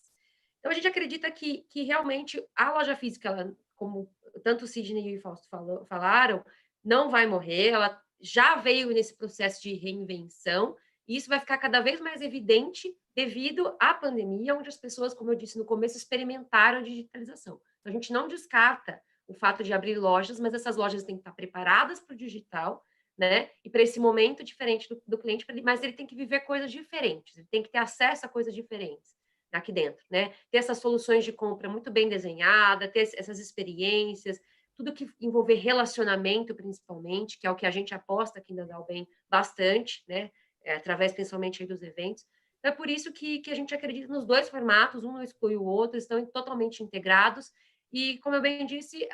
Então, a gente acredita que realmente a loja física, ela, como tanto o Sidney e o Fausto falaram, não vai morrer, ela já veio nesse processo de reinvenção, e isso vai ficar cada vez mais evidente devido à pandemia, onde as pessoas, como eu disse no começo, experimentaram a digitalização. Então, a gente não descarta o fato de abrir lojas, mas essas lojas têm que estar preparadas para o digital, né? E para esse momento diferente do cliente, mas ele tem que viver coisas diferentes, ele tem que ter acesso a coisas diferentes aqui dentro, né? Ter essas soluções de compra muito bem desenhadas, ter essas experiências, tudo que envolver relacionamento, principalmente, que é o que a gente aposta aqui na Dalben bastante, né? Através, principalmente, aí dos eventos. Então, é por isso que a gente acredita nos dois formatos, um não exclui o outro, estão totalmente integrados, e, como eu bem disse,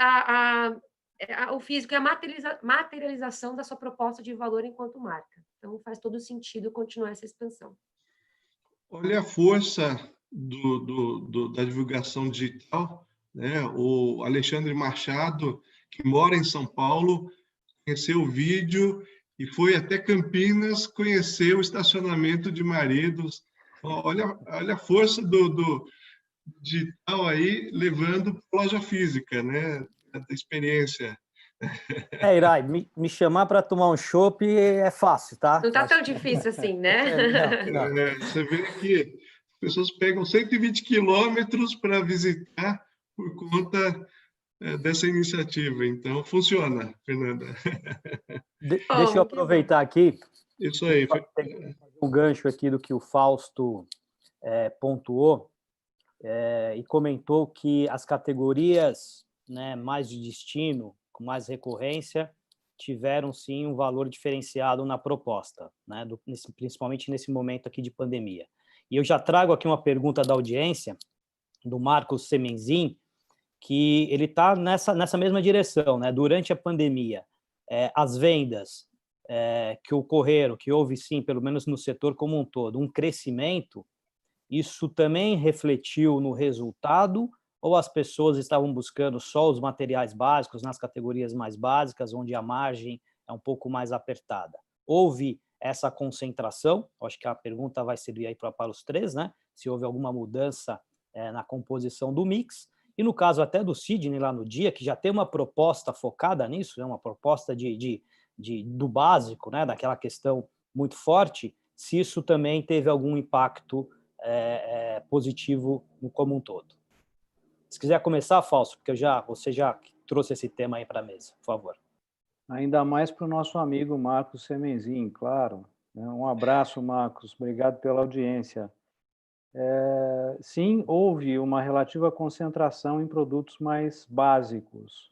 o físico é a materialização da sua proposta de valor enquanto marca. Então, faz todo sentido continuar essa expansão. Olha a força da divulgação digital, né? O Alexandre Machado, que mora em São Paulo, conheceu o vídeo e foi até Campinas conhecer o estacionamento de maridos Olha a força do digital aí levando para loja física, né? Da experiência. Irai, me chamar para tomar um chopp é fácil, tá? Não está tão difícil assim, né? Não. Você vê que as pessoas pegam 120 quilômetros para visitar por conta dessa iniciativa. Então, funciona, Fernanda. Deixa eu aproveitar aqui. Isso aí. Um gancho aqui do que o Fausto pontuou e comentou que as categorias, né, mais de destino, com mais recorrência, tiveram sim um valor diferenciado na proposta, né, principalmente nesse momento aqui de pandemia. E eu já trago aqui uma pergunta da audiência, do Marcos Semenzin, que ele está nessa mesma direção, né? Durante a pandemia, as vendas que ocorreram, que houve sim, pelo menos no setor como um todo, um crescimento, isso também refletiu no resultado, ou as pessoas estavam buscando só os materiais básicos nas categorias mais básicas, onde a margem é um pouco mais apertada? Houve essa concentração? Acho que a pergunta vai servir aí para os três, né? Se houve alguma mudança na composição do mix. E no caso até do Sidney lá no dia, que já tem uma proposta focada nisso, né? Uma proposta do básico, né? Daquela questão muito forte, se isso também teve algum impacto positivo no como um todo. Se quiser começar, Fausto, porque você já trouxe esse tema aí para a mesa, por favor. Ainda mais para o nosso amigo Marcos Semenzin, claro. Um abraço, Marcos. Obrigado pela audiência. Sim, houve uma relativa concentração em produtos mais básicos.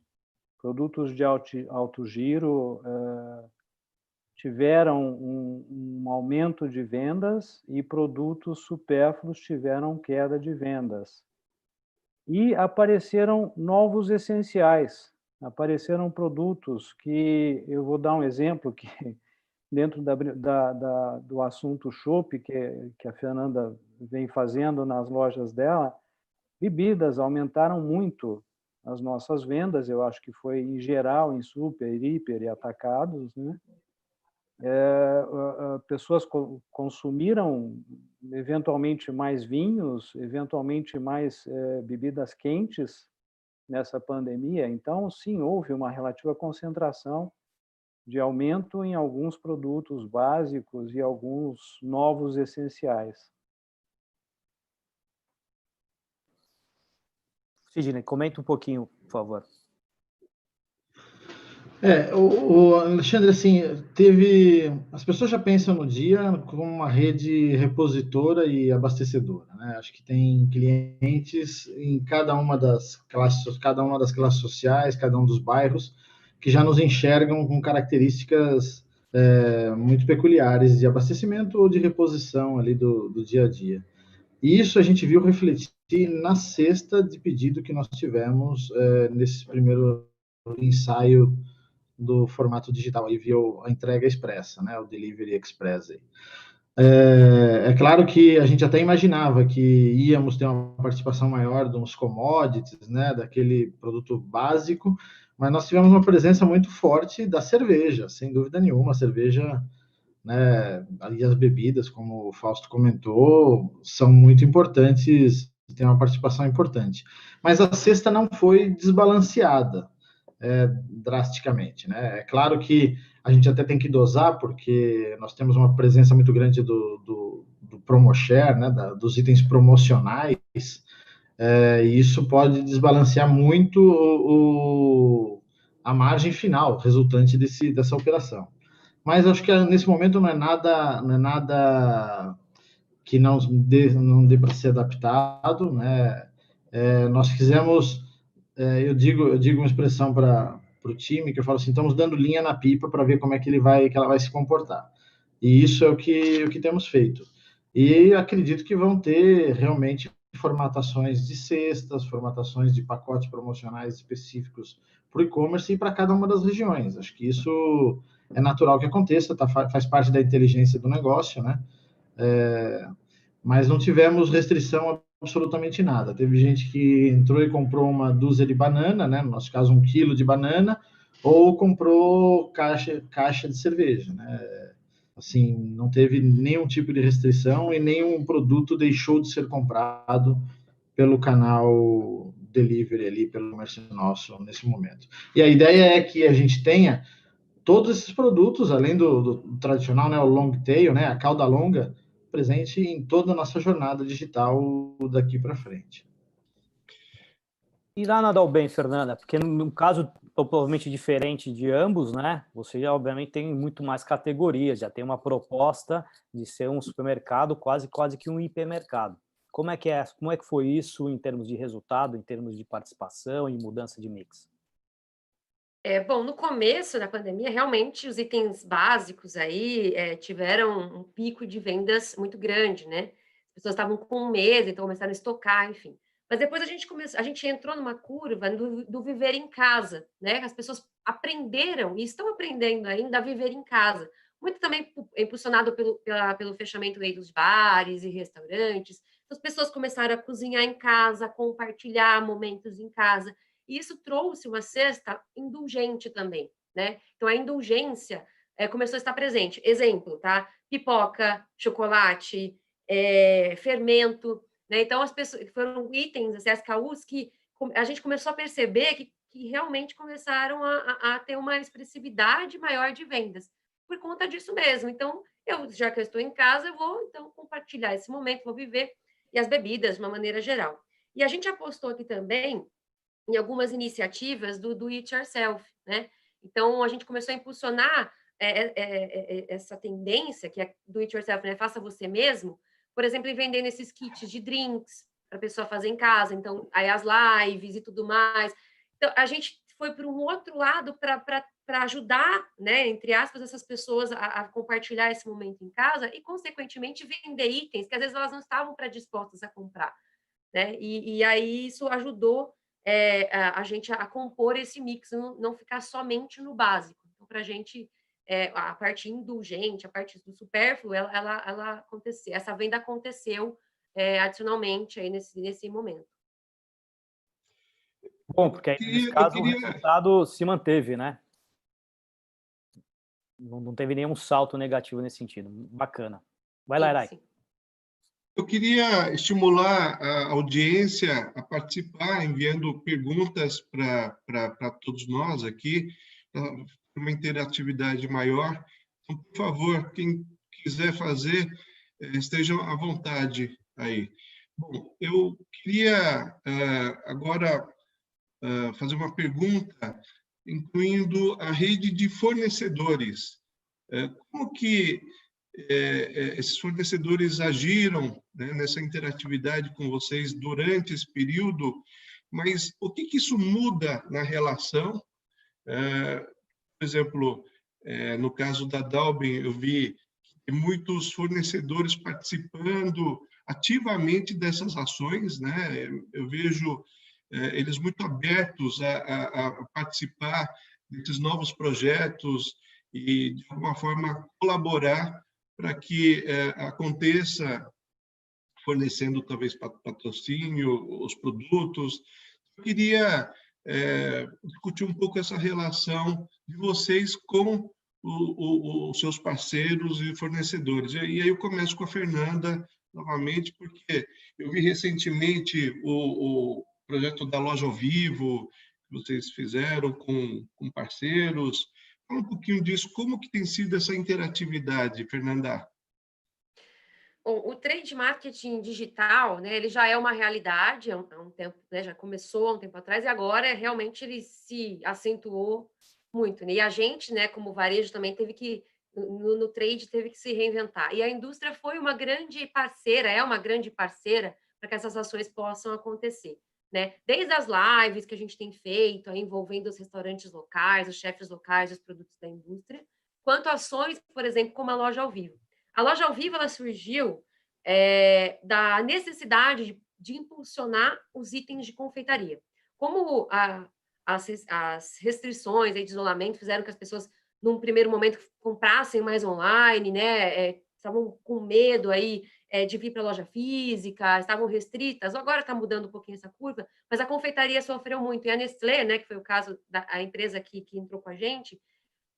Produtos de alto giro tiveram um aumento de vendas e produtos supérfluos tiveram queda de vendas. E apareceram novos essenciais, apareceram produtos que, eu vou dar um exemplo que dentro do assunto chopp que a Fernanda vem fazendo nas lojas dela, bebidas aumentaram muito as nossas vendas, eu acho que foi em geral em super, hiper e atacados, né? Pessoas consumiram eventualmente mais vinhos, eventualmente mais bebidas quentes nessa pandemia. Então, sim, houve uma relativa concentração de aumento em alguns produtos básicos e alguns novos essenciais. Sidney, comenta um pouquinho, por favor. O Alexandre, assim, as pessoas já pensam no dia como uma rede repositora e abastecedora, né? Acho que tem clientes em cada uma das classes sociais, cada um dos bairros, que já nos enxergam com características muito peculiares de abastecimento ou de reposição ali do dia a dia. E isso a gente viu refletir na cesta de pedido que nós tivemos nesse primeiro ensaio do formato digital, aí viu a entrega expressa, né, o Delivery Express. Aí. É claro que a gente até imaginava que íamos ter uma participação maior de uns commodities, né, daquele produto básico, mas nós tivemos uma presença muito forte da cerveja, sem dúvida nenhuma, a cerveja, né, e as bebidas, como o Fausto comentou, são muito importantes, tem uma participação importante. Mas a cesta não foi desbalanceada, drasticamente, né? É claro que a gente até tem que dosar, porque nós temos uma presença muito grande do promoshare, né? Dos itens promocionais, e isso pode desbalancear muito a margem final resultante dessa operação. Mas acho que nesse momento não é nada que não dê para ser adaptado, né? Nós fizemos, eu digo uma expressão para o time, que eu falo assim, estamos dando linha na pipa para ver como é que ela vai se comportar. E isso é o que temos feito. E acredito que vão ter realmente formatações de cestas, formatações de pacotes promocionais específicos para o e-commerce e para cada uma das regiões. Acho que isso é natural que aconteça, faz parte da inteligência do negócio, né? Mas não tivemos restrição absolutamente nada. Teve gente que entrou e comprou uma dúzia de banana, né? No nosso caso, 1 quilo de banana, ou comprou caixa de cerveja, né? Assim, não teve nenhum tipo de restrição e nenhum produto deixou de ser comprado pelo canal delivery ali, pelo comércio nosso nesse momento. E a ideia é que a gente tenha todos esses produtos, além do tradicional, né, o long tail, né, a cauda longa, presente em toda a nossa jornada digital daqui para frente. E lá na Dalben, Fernanda, porque num caso totalmente diferente de ambos, né? Você já, obviamente, tem muito mais categorias, já tem uma proposta de ser um supermercado, quase que um hipermercado. Como é que foi isso em termos de resultado, em termos de participação e mudança de mix? Bom, no começo da pandemia, realmente, os itens básicos aí tiveram um pico de vendas muito grande, né? As pessoas estavam com medo, então começaram a estocar, enfim. Mas depois a gente entrou numa curva do viver em casa, né? As pessoas aprenderam e estão aprendendo ainda a viver em casa. Muito também impulsionado pelo fechamento aí dos bares e restaurantes. As pessoas começaram a cozinhar em casa, compartilhar momentos em casa. E isso trouxe uma cesta indulgente também, né? Então, a indulgência começou a estar presente. Exemplo, tá? Pipoca, chocolate, fermento, né? Então, as pessoas foram itens, assim, SKUs que a gente começou a perceber que realmente começaram a ter uma expressividade maior de vendas por conta disso mesmo. Então, já que eu estou em casa, eu vou então compartilhar esse momento, vou viver, e as bebidas de uma maneira geral. E a gente apostou aqui também em algumas iniciativas do it yourself, né? Então, a gente começou a impulsionar essa tendência, que é do it yourself, né? Faça você mesmo, por exemplo, vendendo esses kits de drinks para a pessoa fazer em casa, então, aí as lives e tudo mais. Então, a gente foi para um outro lado para ajudar, né, entre aspas, essas pessoas a compartilhar esse momento em casa e, consequentemente, vender itens que às vezes elas não estavam predispostas a comprar, né? E aí isso ajudou a gente a compor esse mix, não ficar somente no básico. Então, para a gente, a parte indulgente, a parte do supérfluo, ela aconteceu, essa venda aconteceu adicionalmente aí nesse momento. Bom, porque aí, nesse caso, o resultado se manteve, né? Não teve nenhum salto negativo nesse sentido. Bacana. Vai lá, Eray. Sim. Eu queria estimular a audiência a participar, enviando perguntas para todos nós aqui, para uma interatividade maior. Então, por favor, quem quiser fazer, estejam à vontade aí. Bom, eu queria agora fazer uma pergunta, incluindo a rede de fornecedores. Como que esses fornecedores agiram, né, nessa interatividade com vocês durante esse período, mas o que isso muda na relação? Por exemplo, no caso da Dalben, eu vi muitos fornecedores participando ativamente dessas ações, né? Eu vejo eles muito abertos a participar desses novos projetos e, de alguma forma, colaborar para que aconteça, fornecendo talvez patrocínio, os produtos. Eu queria discutir um pouco essa relação de vocês com os seus parceiros e fornecedores. E aí eu começo com a Fernanda, novamente, porque eu vi recentemente o projeto da Loja ao Vivo, que vocês fizeram com parceiros. Fala um pouquinho disso, como que tem sido essa interatividade, Fernanda? O trade marketing digital, né, ele já é uma realidade há um tempo, né, já começou há um tempo atrás, e agora realmente ele se acentuou muito, né? E a gente, né, como varejo, também teve que, no trade, teve que se reinventar. E a indústria foi uma grande parceira, é uma grande parceira para que essas ações possam acontecer, né? Desde as lives que a gente tem feito, aí, envolvendo os restaurantes locais, os chefes locais, os produtos da indústria, quanto ações, por exemplo, como a loja ao vivo. A loja ao vivo ela surgiu da necessidade de impulsionar os itens de confeitaria. Como as restrições de isolamento fizeram que as pessoas, num primeiro momento, comprassem mais online, né? Estavam com medo aí de vir para a loja física, estavam restritas. Agora está mudando um pouquinho essa curva, mas a confeitaria sofreu muito. E a Nestlé, né, que foi o caso da empresa que entrou com a gente,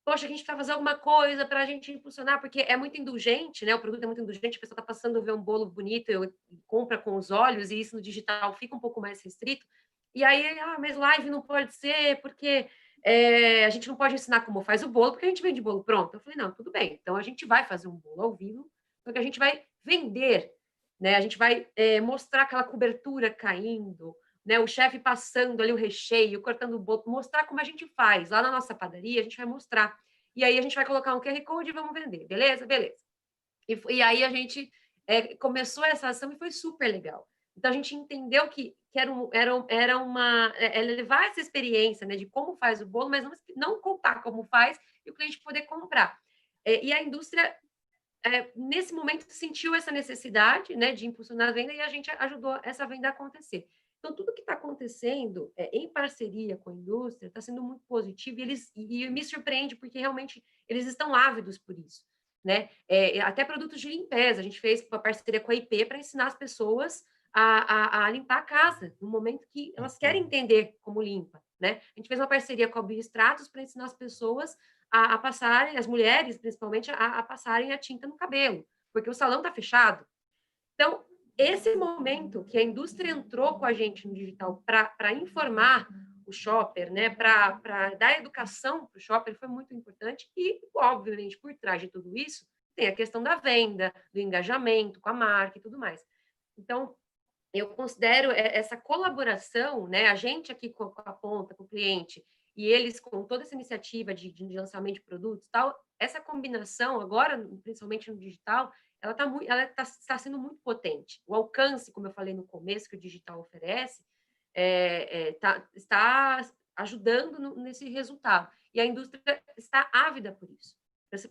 poxa, a gente precisa fazer alguma coisa para a gente impulsionar, porque é muito indulgente, né? O produto é muito indulgente, a pessoa está passando a ver um bolo bonito, compra com os olhos, e isso no digital fica um pouco mais restrito. E aí, mas live não pode ser, porque a gente não pode ensinar como faz o bolo, porque a gente vende bolo pronto. Eu falei, não, tudo bem, então a gente vai fazer um bolo ao vivo, porque a gente vai vender, né? A gente vai mostrar aquela cobertura caindo, né, o chefe passando ali o recheio, cortando o bolo, mostrar como a gente faz. Lá na nossa padaria, a gente vai mostrar. E aí a gente vai colocar um QR Code e vamos vender. Beleza? Beleza. E aí a gente começou essa ação e foi super legal. Então a gente entendeu que era uma levar essa experiência, né, de como faz o bolo, mas não contar como faz e o cliente poder comprar. E a indústria nesse momento sentiu essa necessidade, né, de impulsionar a venda e a gente ajudou essa venda a acontecer. Então, tudo que está acontecendo em parceria com a indústria está sendo muito positivo e me surpreende porque realmente eles estão ávidos por isso, né? Até produtos de limpeza, a gente fez uma parceria com a IP para ensinar as pessoas a limpar a casa, no momento que elas querem entender como limpa, né? A gente fez uma parceria com a Biostratos para ensinar as pessoas a passarem, as mulheres principalmente, a passarem a tinta no cabelo, porque o salão está fechado. Então, esse momento que a indústria entrou com a gente no digital para informar o shopper, né, para dar educação para o shopper, foi muito importante. E, obviamente, por trás de tudo isso, tem a questão da venda, do engajamento com a marca e tudo mais. Então, eu considero essa colaboração, né, a gente aqui com a ponta, com o cliente, e eles com toda essa iniciativa de lançamento de produtos e tal, essa combinação agora, principalmente no digital, ela está sendo muito potente. O alcance, como eu falei no começo, que o digital oferece, está ajudando nesse resultado. E a indústria está ávida por isso,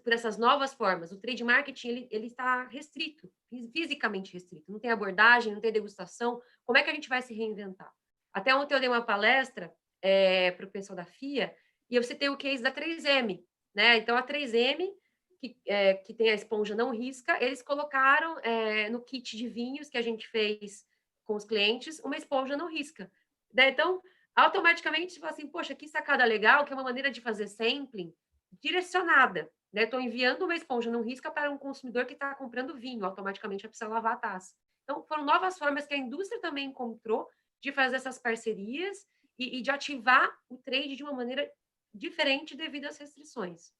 por essas novas formas. O trade marketing ele está restrito, fisicamente restrito. Não tem abordagem, não tem degustação. Como é que a gente vai se reinventar? Até ontem eu dei uma palestra para o pessoal da FIA e eu citei o case da 3M, né? Então, a 3M, que tem a esponja não risca, eles colocaram no kit de vinhos que a gente fez com os clientes uma esponja não risca. Né? Então, automaticamente, você fala assim, poxa, que sacada legal, que é uma maneira de fazer sampling direcionada. Estou enviando uma esponja não risca para um consumidor que está comprando vinho, automaticamente vai precisar lavar a taça. Então, foram novas formas que a indústria também encontrou de fazer essas parcerias e de ativar o trade de uma maneira diferente devido às restrições.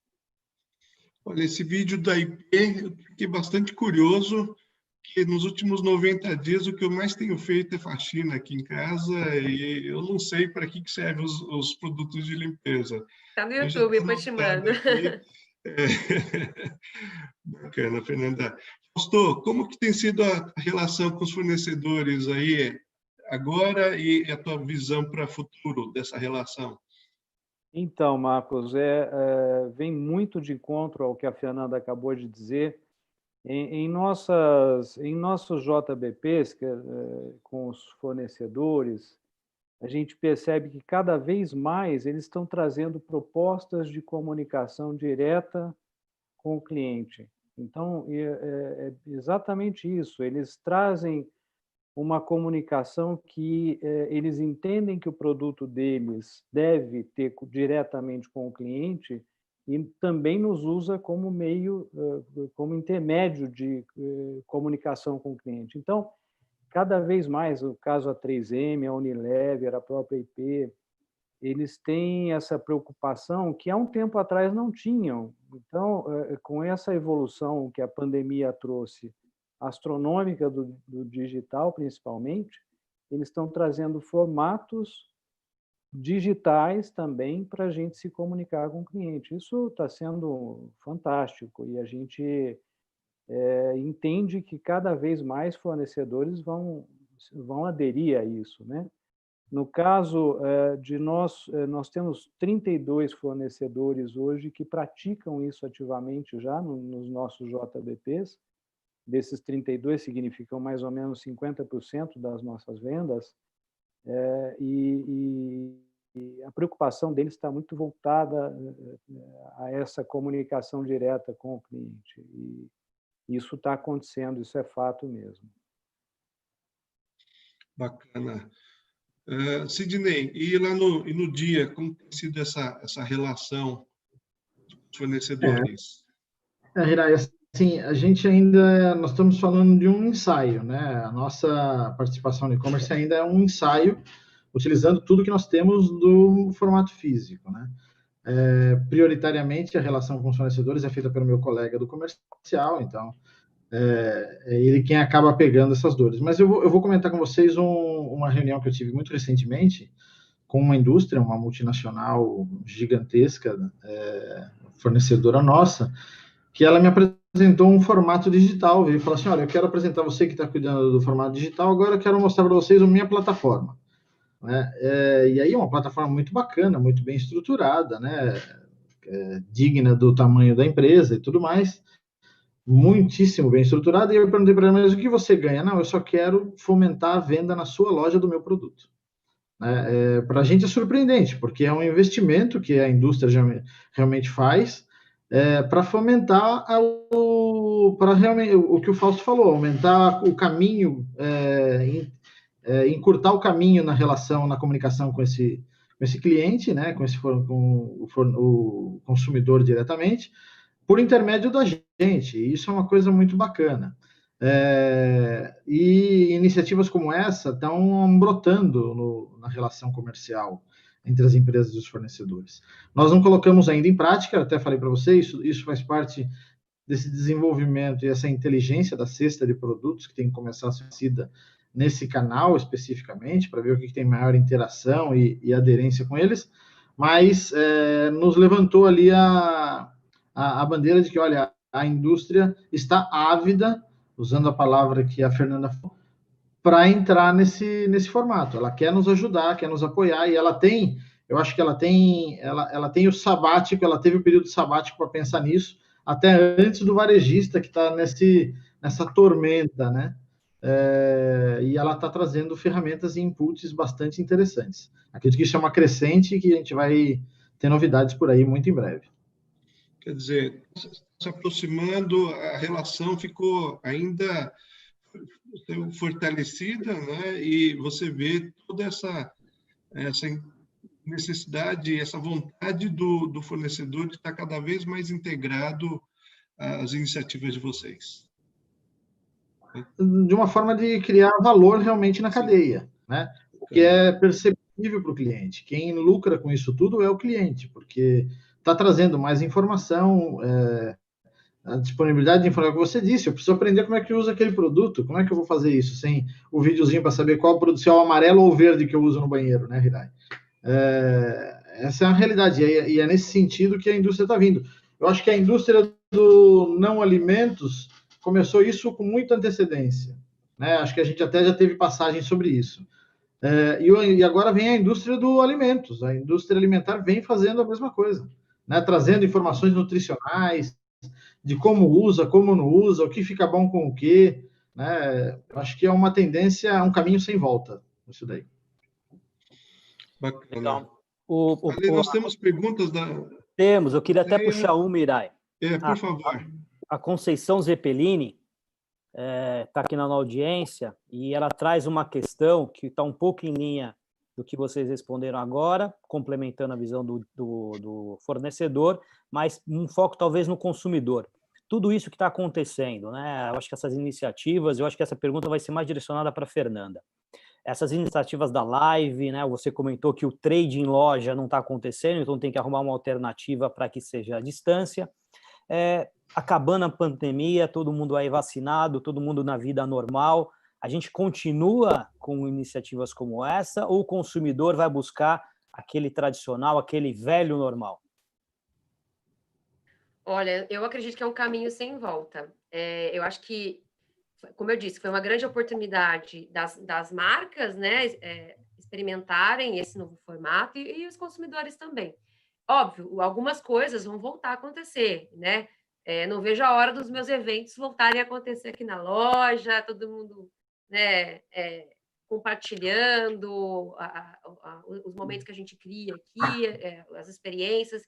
Olha, esse vídeo da IP, eu fiquei bastante curioso, que nos últimos 90 dias o que eu mais tenho feito é faxina aqui em casa e eu não sei para que servem os produtos de limpeza. Está no YouTube, depois te mando. Bacana, Fernanda. Fausto, como que tem sido a relação com os fornecedores aí agora e a tua visão para o futuro dessa relação? Então, Marcos, vem muito de encontro ao que a Fernanda acabou de dizer. Em nossos JBPs, com os fornecedores, a gente percebe que cada vez mais eles estão trazendo propostas de comunicação direta com o cliente. Então, é exatamente isso. Eles trazem uma comunicação que eles entendem que o produto deles deve ter diretamente com o cliente e também nos usa como meio, como intermédio de comunicação com o cliente. Então, cada vez mais, o caso a 3M, a Unilever, a própria IP, eles têm essa preocupação que há um tempo atrás não tinham. Então, com essa evolução que a pandemia trouxe, astronômica do digital, principalmente, eles estão trazendo formatos digitais também para a gente se comunicar com o cliente. Isso está sendo fantástico e a gente entende que cada vez mais fornecedores vão aderir a isso, né? No caso de nós temos 32 fornecedores hoje que praticam isso ativamente já nos nossos JBPs. Desses 32 significam mais ou menos 50% das nossas vendas, e a preocupação deles está muito voltada a essa comunicação direta com o cliente. E isso está acontecendo, isso é fato mesmo. Bacana. Sidney, e lá no dia, como tem sido essa relação fornecedores? Hirai, assim, nós estamos falando de um ensaio, né? A nossa participação no e-commerce ainda é um ensaio, utilizando tudo que nós temos do formato físico, né? Prioritariamente, a relação com os fornecedores é feita pelo meu colega do comercial, então é ele quem acaba pegando essas dores. Mas eu vou comentar com vocês uma reunião que eu tive muito recentemente com uma indústria, uma multinacional gigantesca, fornecedora nossa, que ela me apresentou um formato digital, veio falar assim, olha, eu quero apresentar você que está cuidando do formato digital, agora eu quero mostrar para vocês a minha plataforma. Né? E aí uma plataforma muito bacana, muito bem estruturada, né? Digna do tamanho da empresa e tudo mais, muitíssimo bem estruturada, e eu perguntei para ela, mas o que você ganha? Não, eu só quero fomentar a venda na sua loja do meu produto. Para a gente é surpreendente, porque é um investimento que a indústria realmente faz para fomentar para realmente o que o Fausto falou, aumentar o caminho, encurtar o caminho na relação, na comunicação com esse cliente, né, com o consumidor diretamente, por intermédio da gente. E isso é uma coisa muito bacana. E iniciativas como essa estão brotando na relação comercial entre as empresas e os fornecedores. Nós não colocamos ainda em prática, até falei para vocês, isso faz parte desse desenvolvimento e essa inteligência da cesta de produtos que tem que começar a ser cida nesse canal especificamente, para ver o que tem maior interação e aderência com eles, mas nos levantou ali a bandeira de que, olha, a indústria está ávida, usando a palavra que a Fernanda falou, para entrar nesse formato. Ela quer nos ajudar, quer nos apoiar, e eu acho que ela tem o sabático, ela teve o período sabático para pensar nisso, até antes do varejista que está nessa tormenta, né? E ela está trazendo ferramentas e inputs bastante interessantes. Acredito que isso é uma crescente e que a gente vai ter novidades por aí muito em breve. Quer dizer, se aproximando, a relação ficou ainda fortalecida, né? E você vê toda essa necessidade, essa vontade do fornecedor de estar cada vez mais integrado às iniciativas de vocês. De uma forma de criar valor realmente na cadeia, né? O que é perceptível para o cliente. Quem lucra com isso tudo é o cliente, porque está trazendo mais informação, a disponibilidade de informação que você disse. Eu preciso aprender como é que usa aquele produto, como é que eu vou fazer isso sem o videozinho para saber qual produto, se é o amarelo ou o verde que eu uso no banheiro, né, Hirai? Essa é a realidade, e é nesse sentido que a indústria está vindo. Eu acho que a indústria do não alimentos começou isso com muita antecedência, né? Acho que a gente até já teve passagem sobre isso. E agora vem a indústria do alimentos. A indústria alimentar vem fazendo a mesma coisa, né? Trazendo informações nutricionais, de como usa, como não usa, o que fica bom com o quê, né? Acho que é uma tendência, um caminho sem volta, isso daí. Bacana. Legal. Nós temos perguntas da... Temos, eu queria até puxar uma, Hirai. Por favor. A Conceição Zeppelini está aqui na audiência e ela traz uma questão que está um pouco em linha do que vocês responderam agora, complementando a visão do fornecedor, mas um foco talvez no consumidor. Tudo isso que está acontecendo, né? Eu acho que essas iniciativas, eu acho que essa pergunta vai ser mais direcionada para a Fernanda. Essas iniciativas da live, né? Você comentou que o trade em loja não está acontecendo, então tem que arrumar uma alternativa para que seja à distância. Acabando a pandemia, todo mundo aí vacinado, todo mundo na vida normal, a gente continua com iniciativas como essa ou o consumidor vai buscar aquele tradicional, aquele velho normal? Olha, eu acredito que é um caminho sem volta. Eu acho que, como eu disse, foi uma grande oportunidade das marcas, né, experimentarem esse novo formato e os consumidores também. Óbvio, algumas coisas vão voltar a acontecer, né? Não vejo a hora dos meus eventos voltarem a acontecer aqui na loja, todo mundo, né, compartilhando os momentos que a gente cria aqui, as experiências,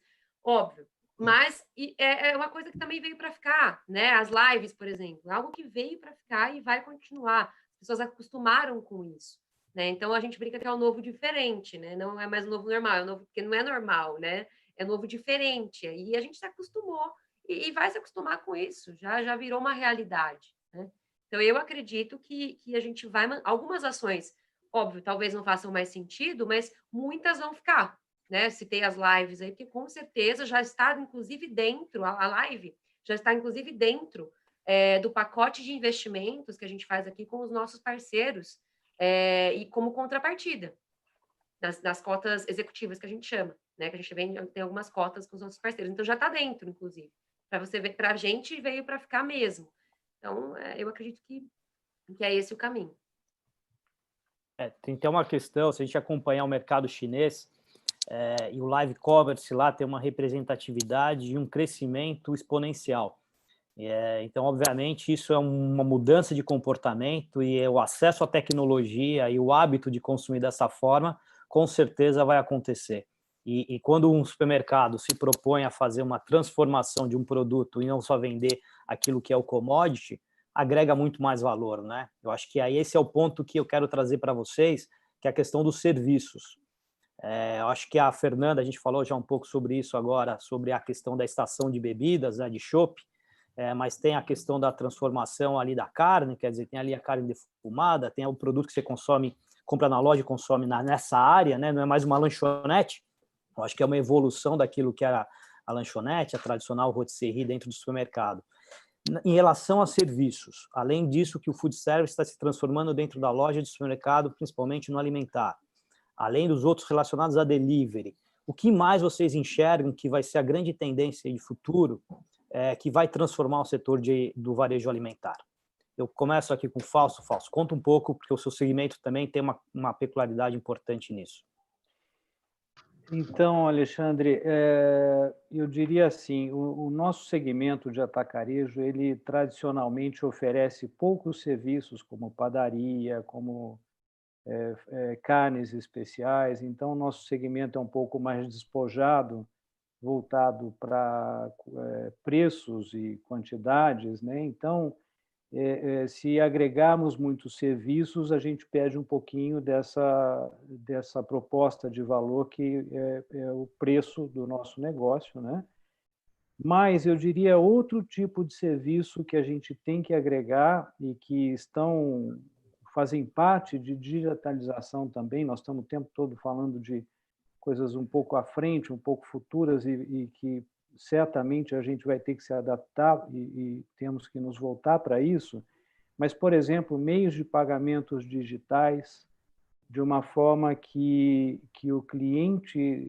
óbvio. Mas é uma coisa que também veio para ficar, né? As lives, por exemplo, algo que veio para ficar e vai continuar. As pessoas acostumaram com isso, né? Então a gente brinca que é um novo diferente, né? Não é mais um novo normal, é um novo porque não é normal, né? é novo diferente. E a gente se acostumou e vai se acostumar com isso, já virou uma realidade, né? Então, eu acredito que a gente vai... Algumas ações, óbvio, talvez não façam mais sentido, mas muitas vão ficar, né? Citei as lives aí, porque com certeza já está, inclusive, dentro, a live já está, inclusive, dentro do pacote de investimentos que a gente faz aqui com os nossos parceiros e como contrapartida das cotas executivas que a gente chama, né? Que a gente tem algumas cotas com os nossos parceiros. Então, já está dentro, inclusive. Para você ver, para a gente veio para ficar mesmo. Então, eu acredito que é esse o caminho. Tem até uma questão, se a gente acompanhar o mercado chinês, e o live commerce lá tem uma representatividade e um crescimento exponencial. Então, obviamente, isso é uma mudança de comportamento e o acesso à tecnologia e o hábito de consumir dessa forma, com certeza vai acontecer. E quando um supermercado se propõe a fazer uma transformação de um produto e não só vender aquilo que é o commodity, agrega muito mais valor, né? Eu acho que aí esse é o ponto que eu quero trazer para vocês, que é a questão dos serviços. Eu acho que a Fernanda, a gente falou já um pouco sobre isso agora, sobre a questão da estação de bebidas, né, de chopp, mas tem a questão da transformação ali da carne, quer dizer, tem ali a carne defumada, tem o produto que você consome, compra na loja e consome nessa área, né? Não é mais uma lanchonete. Eu acho que é uma evolução daquilo que era a lanchonete, a tradicional rotisserie dentro do supermercado. Em relação a serviços, além disso que o food service está se transformando dentro da loja de supermercado, principalmente no alimentar, além dos outros relacionados a delivery, o que mais vocês enxergam que vai ser a grande tendência de futuro que vai transformar o setor do varejo alimentar? Eu começo aqui com o Fausto. Fausto, conta um pouco, porque o seu segmento também tem uma peculiaridade importante nisso. Então, Alexandre, eu diria assim, o nosso segmento de atacarejo, ele tradicionalmente oferece poucos serviços, como padaria, como carnes especiais. Então, o nosso segmento é um pouco mais despojado, voltado para preços e quantidades, né? Então, se agregarmos muitos serviços, a gente perde um pouquinho dessa proposta de valor que é o preço do nosso negócio, né? Mas eu diria outro tipo de serviço que a gente tem que agregar e que fazem parte de digitalização também. Nós estamos o tempo todo falando de coisas um pouco à frente, um pouco futuras e que certamente a gente vai ter que se adaptar e temos que nos voltar para isso. Mas, por exemplo, meios de pagamentos digitais, de uma forma que o cliente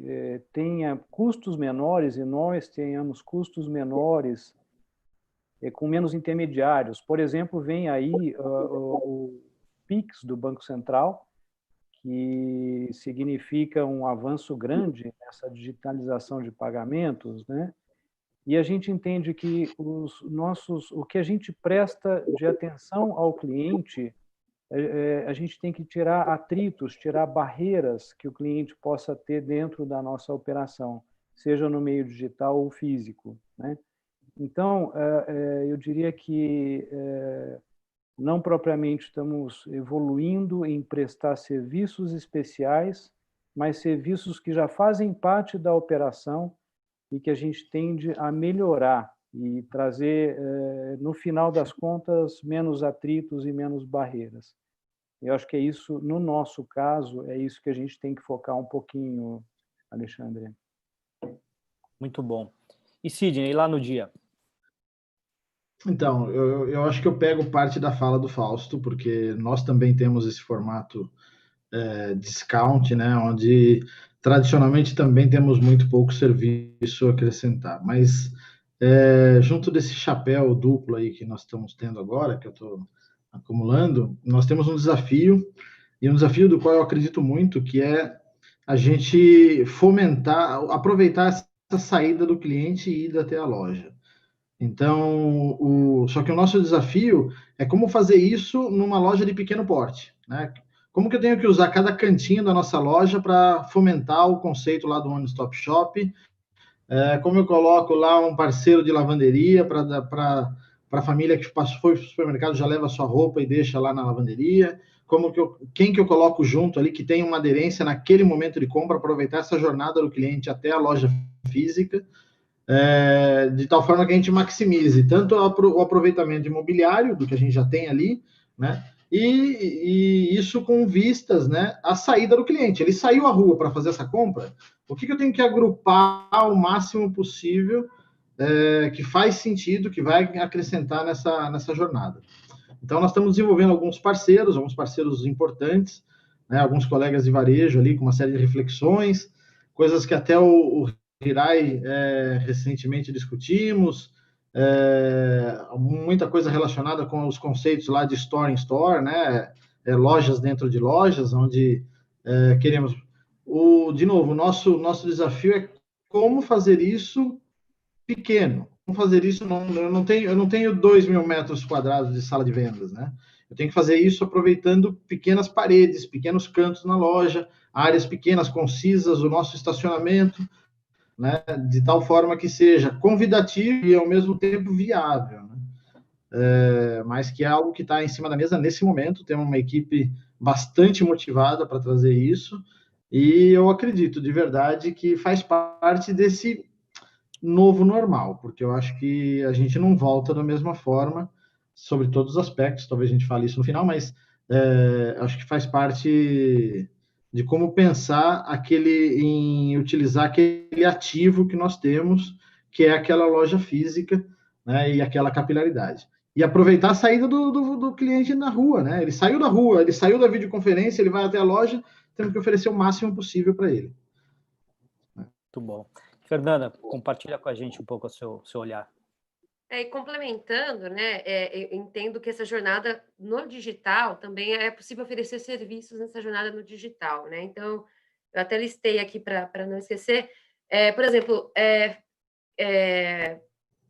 tenha custos menores e nós tenhamos custos menores com menos intermediários. Por exemplo, vem aí o Pix do Banco Central, que significa um avanço grande nessa digitalização de pagamentos, né? E a gente entende que o que a gente presta de atenção ao cliente, a gente tem que tirar atritos, tirar barreiras que o cliente possa ter dentro da nossa operação, seja no meio digital ou físico, né? Então, eu diria que não propriamente estamos evoluindo em prestar serviços especiais, mas serviços que já fazem parte da operação e que a gente tende a melhorar e trazer, no final das contas, menos atritos e menos barreiras. Eu acho que é isso, no nosso caso, é isso que a gente tem que focar um pouquinho, Alexandre. Muito bom. E Sidney, lá no dia? Então, eu acho que eu pego parte da fala do Fausto, porque nós também temos esse formato discount, né, onde tradicionalmente também temos muito pouco serviço a acrescentar. Mas, junto desse chapéu duplo aí que nós estamos tendo agora, que eu estou acumulando, nós temos um desafio, e um desafio do qual eu acredito muito, que é a gente fomentar, aproveitar essa saída do cliente e ir até a loja. Então, só que o nosso desafio é como fazer isso numa loja de pequeno porte, né? Como que eu tenho que usar cada cantinho da nossa loja para fomentar o conceito lá do One Stop Shop? Como eu coloco lá um parceiro de lavanderia para para a família que foi para o supermercado, já leva a sua roupa e deixa lá na lavanderia, quem que eu coloco junto ali que tem uma aderência naquele momento de compra, aproveitar essa jornada do cliente até a loja física, de tal forma que a gente maximize tanto o aproveitamento imobiliário do que a gente já tem ali, né? E isso com vistas, né, à saída do cliente. Ele saiu à rua para fazer essa compra, o que eu tenho que agrupar o máximo possível que faz sentido, que vai acrescentar nessa jornada. Então, nós estamos desenvolvendo alguns parceiros importantes, né, alguns colegas de varejo ali com uma série de reflexões, coisas que até o Hirai recentemente discutimos, muita coisa relacionada com os conceitos lá de store in store, né, lojas dentro de lojas, onde queremos... de novo, o nosso desafio é como fazer isso pequeno. Como fazer isso, eu não tenho 2.000 metros quadrados de sala de vendas, né? Eu tenho que fazer isso aproveitando pequenas paredes, pequenos cantos na loja, áreas pequenas, concisas, o nosso estacionamento, né? De tal forma que seja convidativo e, ao mesmo tempo, viável, né? Mas que é algo que está em cima da mesa nesse momento. Temos uma equipe bastante motivada para trazer isso e eu acredito, de verdade, que faz parte desse novo normal, porque eu acho que a gente não volta da mesma forma sobre todos os aspectos, talvez a gente fale isso no final, mas acho que faz parte de como pensar em utilizar aquele ativo que nós temos, que é aquela loja física, né, e aquela capilaridade. E aproveitar a saída do cliente na rua, né? Ele saiu da rua, ele saiu da videoconferência, ele vai até a loja, temos que oferecer o máximo possível para ele. Muito bom. Fernanda, compartilha com a gente um pouco o seu olhar. E complementando, né, eu entendo que essa jornada no digital também é possível oferecer serviços nessa jornada no digital, né? Então, eu até listei aqui para não esquecer, por exemplo,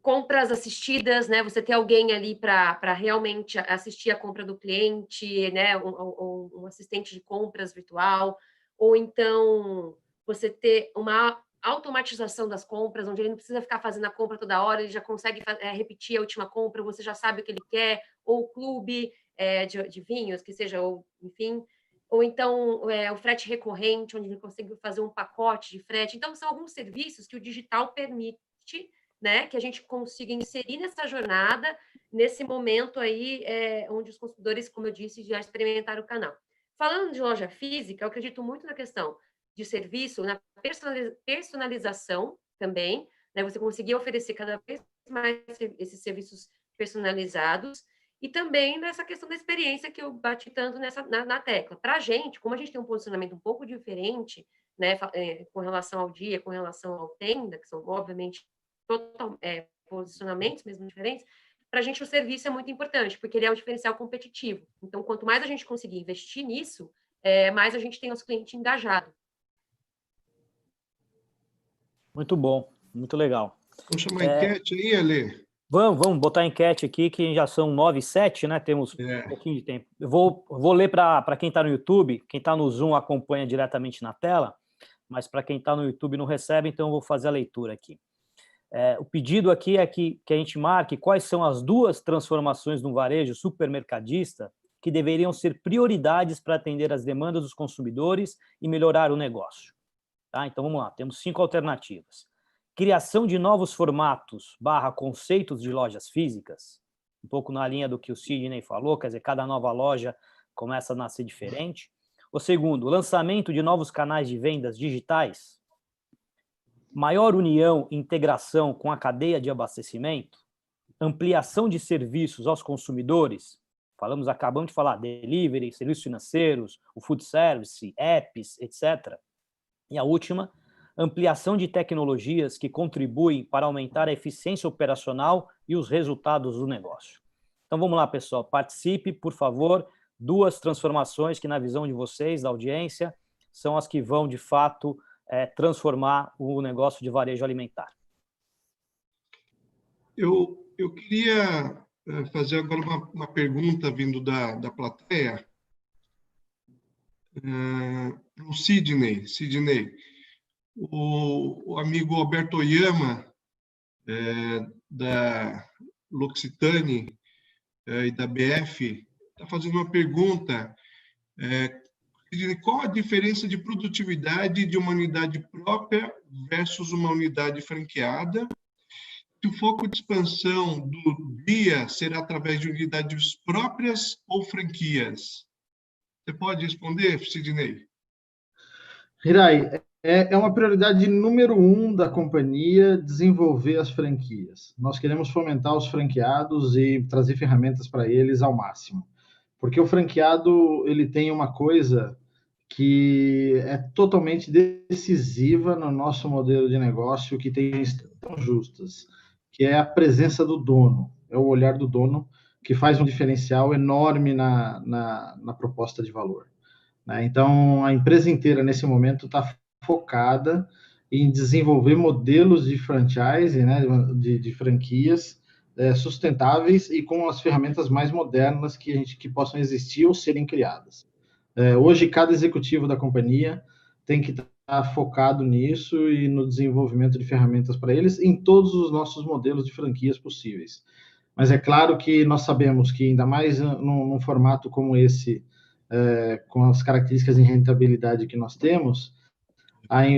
compras assistidas, né? Você ter alguém ali para realmente assistir a compra do cliente, né? Um assistente de compras virtual, ou então você ter uma automatização das compras, onde ele não precisa ficar fazendo a compra toda hora, ele já consegue repetir a última compra, você já sabe o que ele quer, ou o clube de vinhos, que seja, ou enfim, ou então o frete recorrente, onde ele consegue fazer um pacote de frete. Então, são alguns serviços que o digital permite, né, que a gente consiga inserir nessa jornada, nesse momento aí, onde os consumidores, como eu disse, já experimentaram o canal. Falando de loja física, eu acredito muito na questão de serviço, na personalização também, né, você conseguir oferecer cada vez mais esses serviços personalizados, e também nessa questão da experiência que eu bati tanto na tecla. Para a gente, como a gente tem um posicionamento um pouco diferente, né, com relação ao dia, com relação ao tenda, que são, obviamente, posicionamentos mesmo diferentes, para a gente o serviço é muito importante, porque ele é um diferencial competitivo. Então, quanto mais a gente conseguir investir nisso, mais a gente tem os clientes engajados. Muito bom, muito legal. Vamos chamar a enquete aí, Ale? Vamos botar a enquete aqui, que já são 9h07, né? Temos um pouquinho de tempo. Eu vou ler para quem está no YouTube, quem está no Zoom acompanha diretamente na tela, mas para quem está no YouTube não recebe, então eu vou fazer a leitura aqui. O pedido aqui é que a gente marque quais são as 2 transformações no varejo supermercadista que deveriam ser prioridades para atender as demandas dos consumidores e melhorar o negócio. Tá? Então, vamos lá, temos 5 alternativas. Criação de novos formatos / conceitos de lojas físicas, um pouco na linha do que o Sidney falou, quer dizer, cada nova loja começa a nascer diferente. O segundo, lançamento de novos canais de vendas digitais, maior união e integração com a cadeia de abastecimento, ampliação de serviços aos consumidores, acabamos de falar, delivery, serviços financeiros, o food service, apps, etc. E a última, ampliação de tecnologias que contribuem para aumentar a eficiência operacional e os resultados do negócio. Então vamos lá, pessoal, participe, por favor, 2 transformações que, na visão de vocês, da audiência, são as que vão, de fato, transformar o negócio de varejo alimentar. Eu queria fazer agora uma pergunta vindo da plateia. O Sidney, o amigo Alberto Oyama, da L'Occitane e da BF está fazendo uma pergunta. Qual a diferença de produtividade de uma unidade própria versus uma unidade franqueada? Se o foco de expansão do guia será através de unidades próprias ou franquias? Você pode responder, Sidney? Hirai, é uma prioridade número 1 da companhia desenvolver as franquias. Nós queremos fomentar os franqueados e trazer ferramentas para eles ao máximo. Porque o franqueado, ele tem uma coisa que é totalmente decisiva no nosso modelo de negócio, que tem tão justas, que é a presença do dono, é o olhar do dono, que faz um diferencial enorme na proposta de valor. Né? Então, a empresa inteira, nesse momento, está focada em desenvolver modelos de franchise, né, de franquias sustentáveis e com as ferramentas mais modernas que possam existir ou serem criadas. Hoje, cada executivo da companhia tem que estar focado nisso e no desenvolvimento de ferramentas para eles em todos os nossos modelos de franquias possíveis. Mas é claro que nós sabemos que, ainda mais num formato como esse, com as características de rentabilidade que nós temos,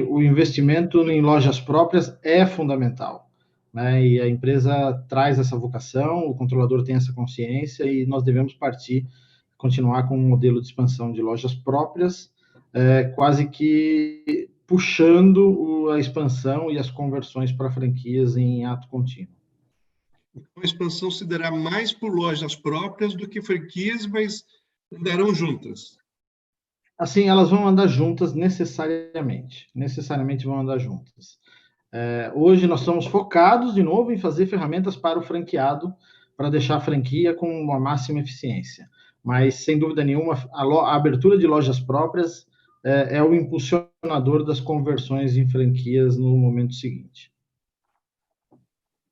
o investimento em lojas próprias é fundamental. Né? E a empresa traz essa vocação, o controlador tem essa consciência e nós devemos continuar com um modelo de expansão de lojas próprias, quase que puxando a expansão e as conversões para franquias em ato contínuo. Então, a expansão se dará mais por lojas próprias do que franquias, mas andarão juntas. Assim, elas vão andar juntas necessariamente vão andar juntas. Hoje nós estamos focados, de novo, em fazer ferramentas para o franqueado, para deixar a franquia com uma máxima eficiência. Mas, sem dúvida nenhuma, a abertura de lojas próprias é o impulsionador das conversões em franquias no momento seguinte.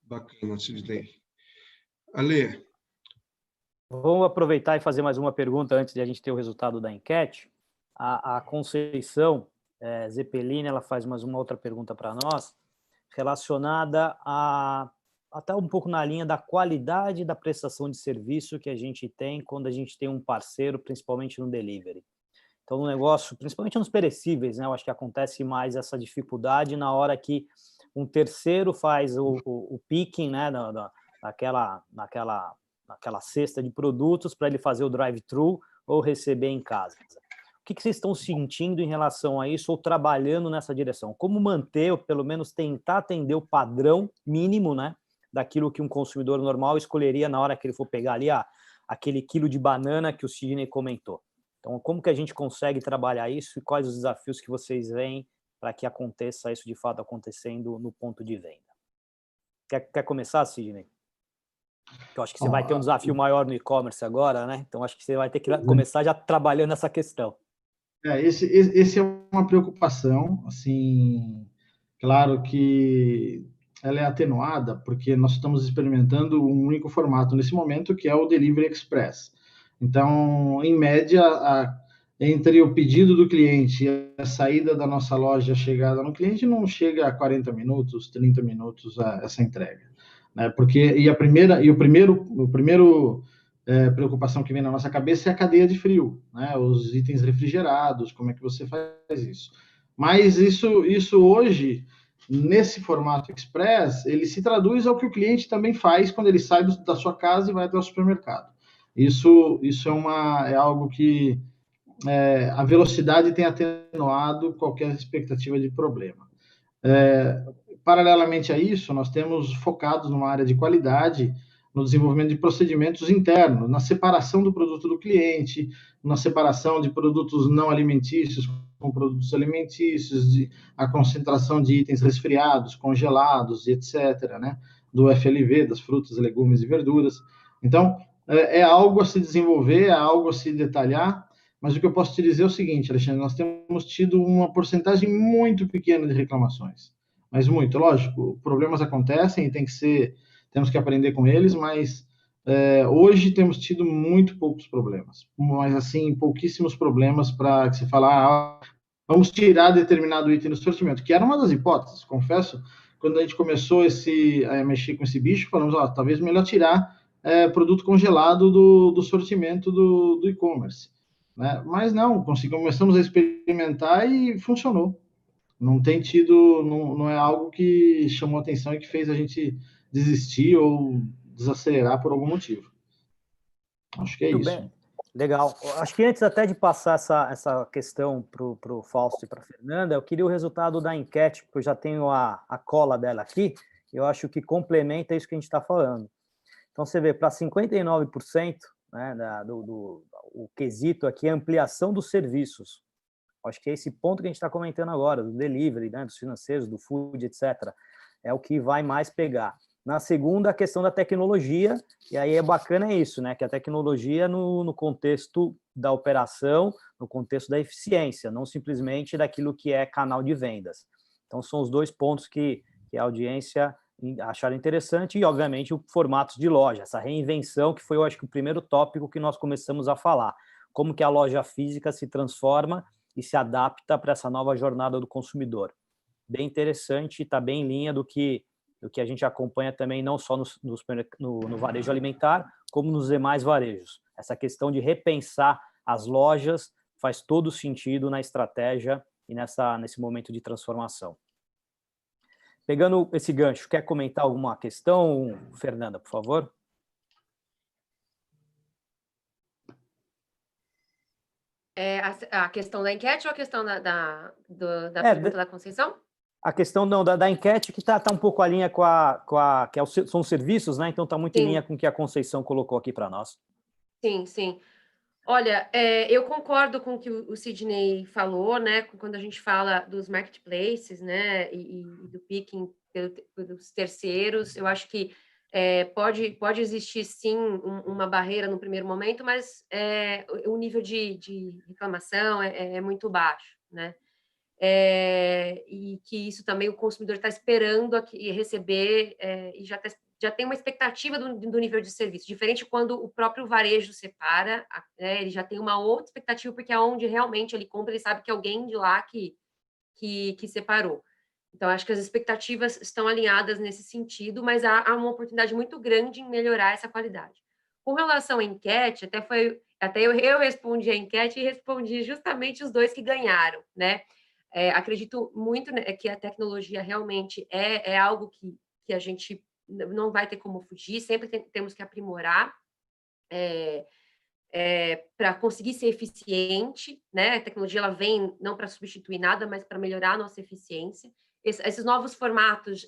Bacana, Sidney. Ale. Vamos aproveitar e fazer mais uma pergunta antes de a gente ter o resultado da enquete. A Conceição Zeppelini, ela faz mais uma outra pergunta para nós, relacionada até um pouco na linha da qualidade da prestação de serviço que a gente tem quando a gente tem um parceiro, principalmente no delivery. Então, no negócio, principalmente nos perecíveis, né, eu acho que acontece mais essa dificuldade na hora que um terceiro faz o picking, né, naquela cesta de produtos para ele fazer o drive-thru ou receber em casa. O que vocês estão sentindo em relação a isso ou trabalhando nessa direção? Como manter, ou pelo menos tentar atender o padrão mínimo, né, daquilo que um consumidor normal escolheria na hora que ele for pegar ali aquele quilo de banana que o Sidney comentou. Então, como que a gente consegue trabalhar isso e quais os desafios que vocês veem para que aconteça isso de fato acontecendo no ponto de venda? Quer começar, Sidney? Eu acho que você vai ter um desafio maior no e-commerce agora, né? Então, acho que você vai ter que começar já trabalhando essa questão. Esse é uma preocupação, assim, claro que ela é atenuada, porque nós estamos experimentando um único formato nesse momento, que é o Delivery Express. Então, em média, entre o pedido do cliente e a saída da nossa loja, a chegada no cliente, não chega a 40 minutos, 30 minutos essa entrega. Né? Porque, a primeiro preocupação que vem na nossa cabeça é a cadeia de frio, né? Os itens refrigerados, como é que você faz isso? Mas isso hoje, nesse formato Express, ele se traduz ao que o cliente também faz quando ele sai da sua casa e vai até o supermercado. Isso é algo que a velocidade tem atenuado qualquer expectativa de problema. Paralelamente a isso, nós temos focados numa área de qualidade, no desenvolvimento de procedimentos internos, na separação do produto do cliente, na separação de produtos não alimentícios com produtos alimentícios, a concentração de itens resfriados, congelados, etc., né? Do FLV, das frutas, legumes e verduras. Então, é algo a se desenvolver, é algo a se detalhar, mas o que eu posso te dizer é o seguinte, Alexandre, nós temos tido uma porcentagem muito pequena de reclamações, mas muito, lógico, problemas acontecem e temos que aprender com eles, mas hoje temos tido muito poucos problemas, mas assim, pouquíssimos problemas para que você falar, vamos tirar determinado item do sortimento, que era uma das hipóteses, confesso quando a gente começou a mexer com esse bicho, falamos, talvez melhor tirar produto congelado do sortimento do e-commerce. Né? Mas não, começamos a experimentar e funcionou. Não tem tido, não é algo que chamou atenção e que fez a gente desistir ou desacelerar por algum motivo. Acho que é Muito isso. bem. Legal. Acho que antes até de passar essa questão para o Fausto e para a Fernanda, eu queria o resultado da enquete, porque eu já tenho a cola dela aqui, eu acho que complementa isso que a gente está falando. Então, você vê, para 59%, né, o quesito aqui é ampliação dos serviços. Acho que é esse ponto que a gente está comentando agora, do delivery, né, dos financeiros, do food, etc. É o que vai mais pegar. Na segunda, a questão da tecnologia, e aí é bacana isso, né, que a tecnologia no contexto da operação, no contexto da eficiência, não simplesmente daquilo que é canal de vendas. Então, são os dois pontos que a audiência acharam interessante e, obviamente, o formato de loja, essa reinvenção, que foi, eu acho que, o primeiro tópico que nós começamos a falar. Como que a loja física se transforma e se adapta para essa nova jornada do consumidor. Bem interessante, está bem em linha do que a gente acompanha também, não só no varejo alimentar, como nos demais varejos. Essa questão de repensar as lojas faz todo sentido na estratégia e nesse momento de transformação. Pegando esse gancho, quer comentar alguma questão, Fernanda, por favor? A questão da enquete ou a questão da pergunta da Conceição? A questão da enquete, que está um pouco a linha são os serviços, né? Então está muito em linha com o que a Conceição colocou aqui para nós. Sim, sim. Olha, eu concordo com o que o Sidney falou, né? Quando a gente fala dos marketplaces, né? E do picking pelos terceiros, eu acho que pode existir sim uma barreira no primeiro momento, mas o nível de reclamação é muito baixo, né? E que isso também o consumidor está esperando receber e já tem uma expectativa do nível de serviço, diferente quando o próprio varejo separa, né, ele já tem uma outra expectativa, porque é onde realmente ele compra, ele sabe que é alguém de lá que separou. Então, acho que as expectativas estão alinhadas nesse sentido, mas há uma oportunidade muito grande em melhorar essa qualidade. Com relação à enquete, até eu respondi a enquete e respondi justamente os dois que ganharam, né? Acredito muito, né, que a tecnologia realmente é algo que a gente não vai ter como fugir, sempre temos que aprimorar para conseguir ser eficiente, né? A tecnologia ela vem não para substituir nada, mas para melhorar a nossa eficiência. Esses novos formatos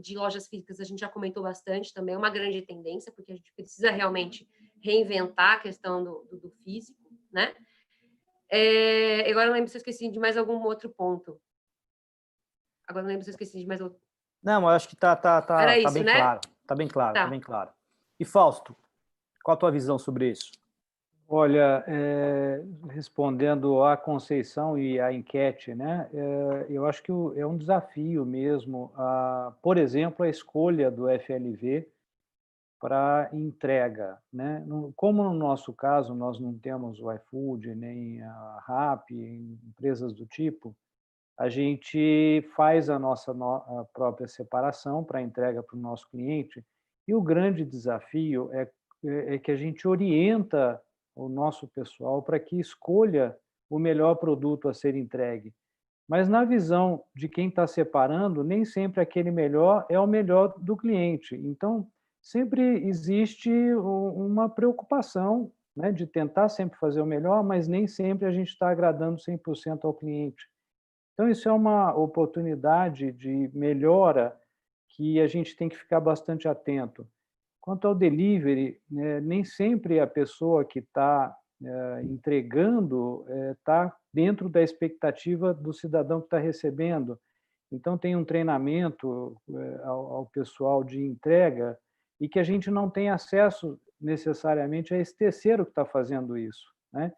de lojas físicas a gente já comentou bastante também, é uma grande tendência, porque a gente precisa realmente reinventar a questão do físico, né? Agora não lembro se eu esqueci de mais algum outro ponto. Não, eu acho que tá bem, né? Claro. Tá bem claro, tá bem claro. E Fausto, qual a tua visão sobre isso? Olha, respondendo à Conceição e à enquete, né, eu acho que é um desafio mesmo, por exemplo, a escolha do FLV para entrega, né? Como no nosso caso nós não temos o iFood nem a Rappi, empresas do tipo, a gente faz a a própria separação para entrega para o nosso cliente, e o grande desafio é que a gente orienta o nosso pessoal para que escolha o melhor produto a ser entregue. Mas na visão de quem está separando, nem sempre aquele melhor é o melhor do cliente. Então, sempre existe uma preocupação, né, de tentar sempre fazer o melhor, mas nem sempre a gente está agradando 100% ao cliente. Então, isso é uma oportunidade de melhora que a gente tem que ficar bastante atento. Quanto ao delivery, nem sempre a pessoa que está entregando está dentro da expectativa do cidadão que está recebendo. Então, tem um treinamento ao pessoal de entrega e que a gente não tem acesso necessariamente a esse terceiro que está fazendo isso, né?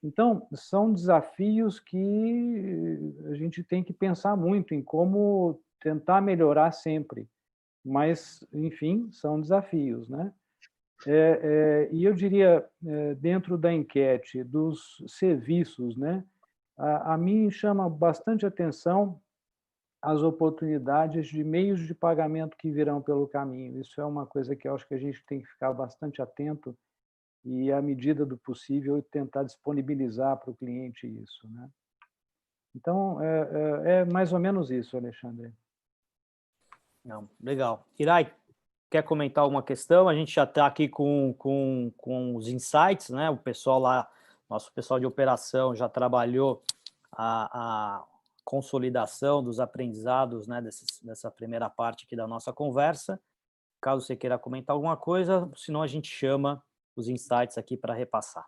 Então, são desafios que a gente tem que pensar muito em como tentar melhorar sempre. Mas, enfim, são desafios, né? E eu diria, dentro da enquete dos serviços, né, a mim chama bastante atenção as oportunidades de meios de pagamento que virão pelo caminho. Isso é uma coisa que eu acho que a gente tem que ficar bastante atento e, à medida do possível, tentar disponibilizar para o cliente isso, né? Então, é mais ou menos isso, Alexandre. Não, legal. Irai, quer comentar alguma questão? A gente já está aqui com os insights, né? O pessoal lá, nosso pessoal de operação já trabalhou a consolidação dos aprendizados, né, dessa primeira parte aqui da nossa conversa. Caso você queira comentar alguma coisa, senão a gente chama os insights aqui para repassar.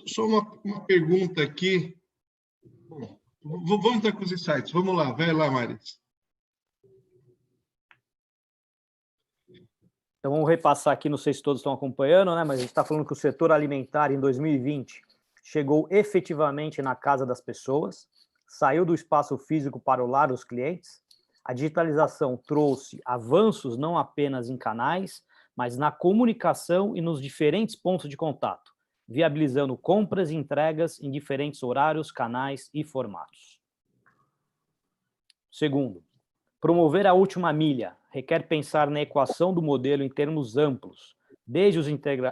Só uma pergunta aqui. Bom, vamos estar com os insights. Vamos lá, vai lá, Maris. Então, vamos repassar aqui, não sei se todos estão acompanhando, né? Mas a gente está falando que o setor alimentar, em 2020, chegou efetivamente na casa das pessoas, saiu do espaço físico para o lar dos clientes. A digitalização trouxe avanços não apenas em canais, mas na comunicação e nos diferentes pontos de contato, viabilizando compras e entregas em diferentes horários, canais e formatos. Segundo, promover a última milha requer pensar na equação do modelo em termos amplos, desde os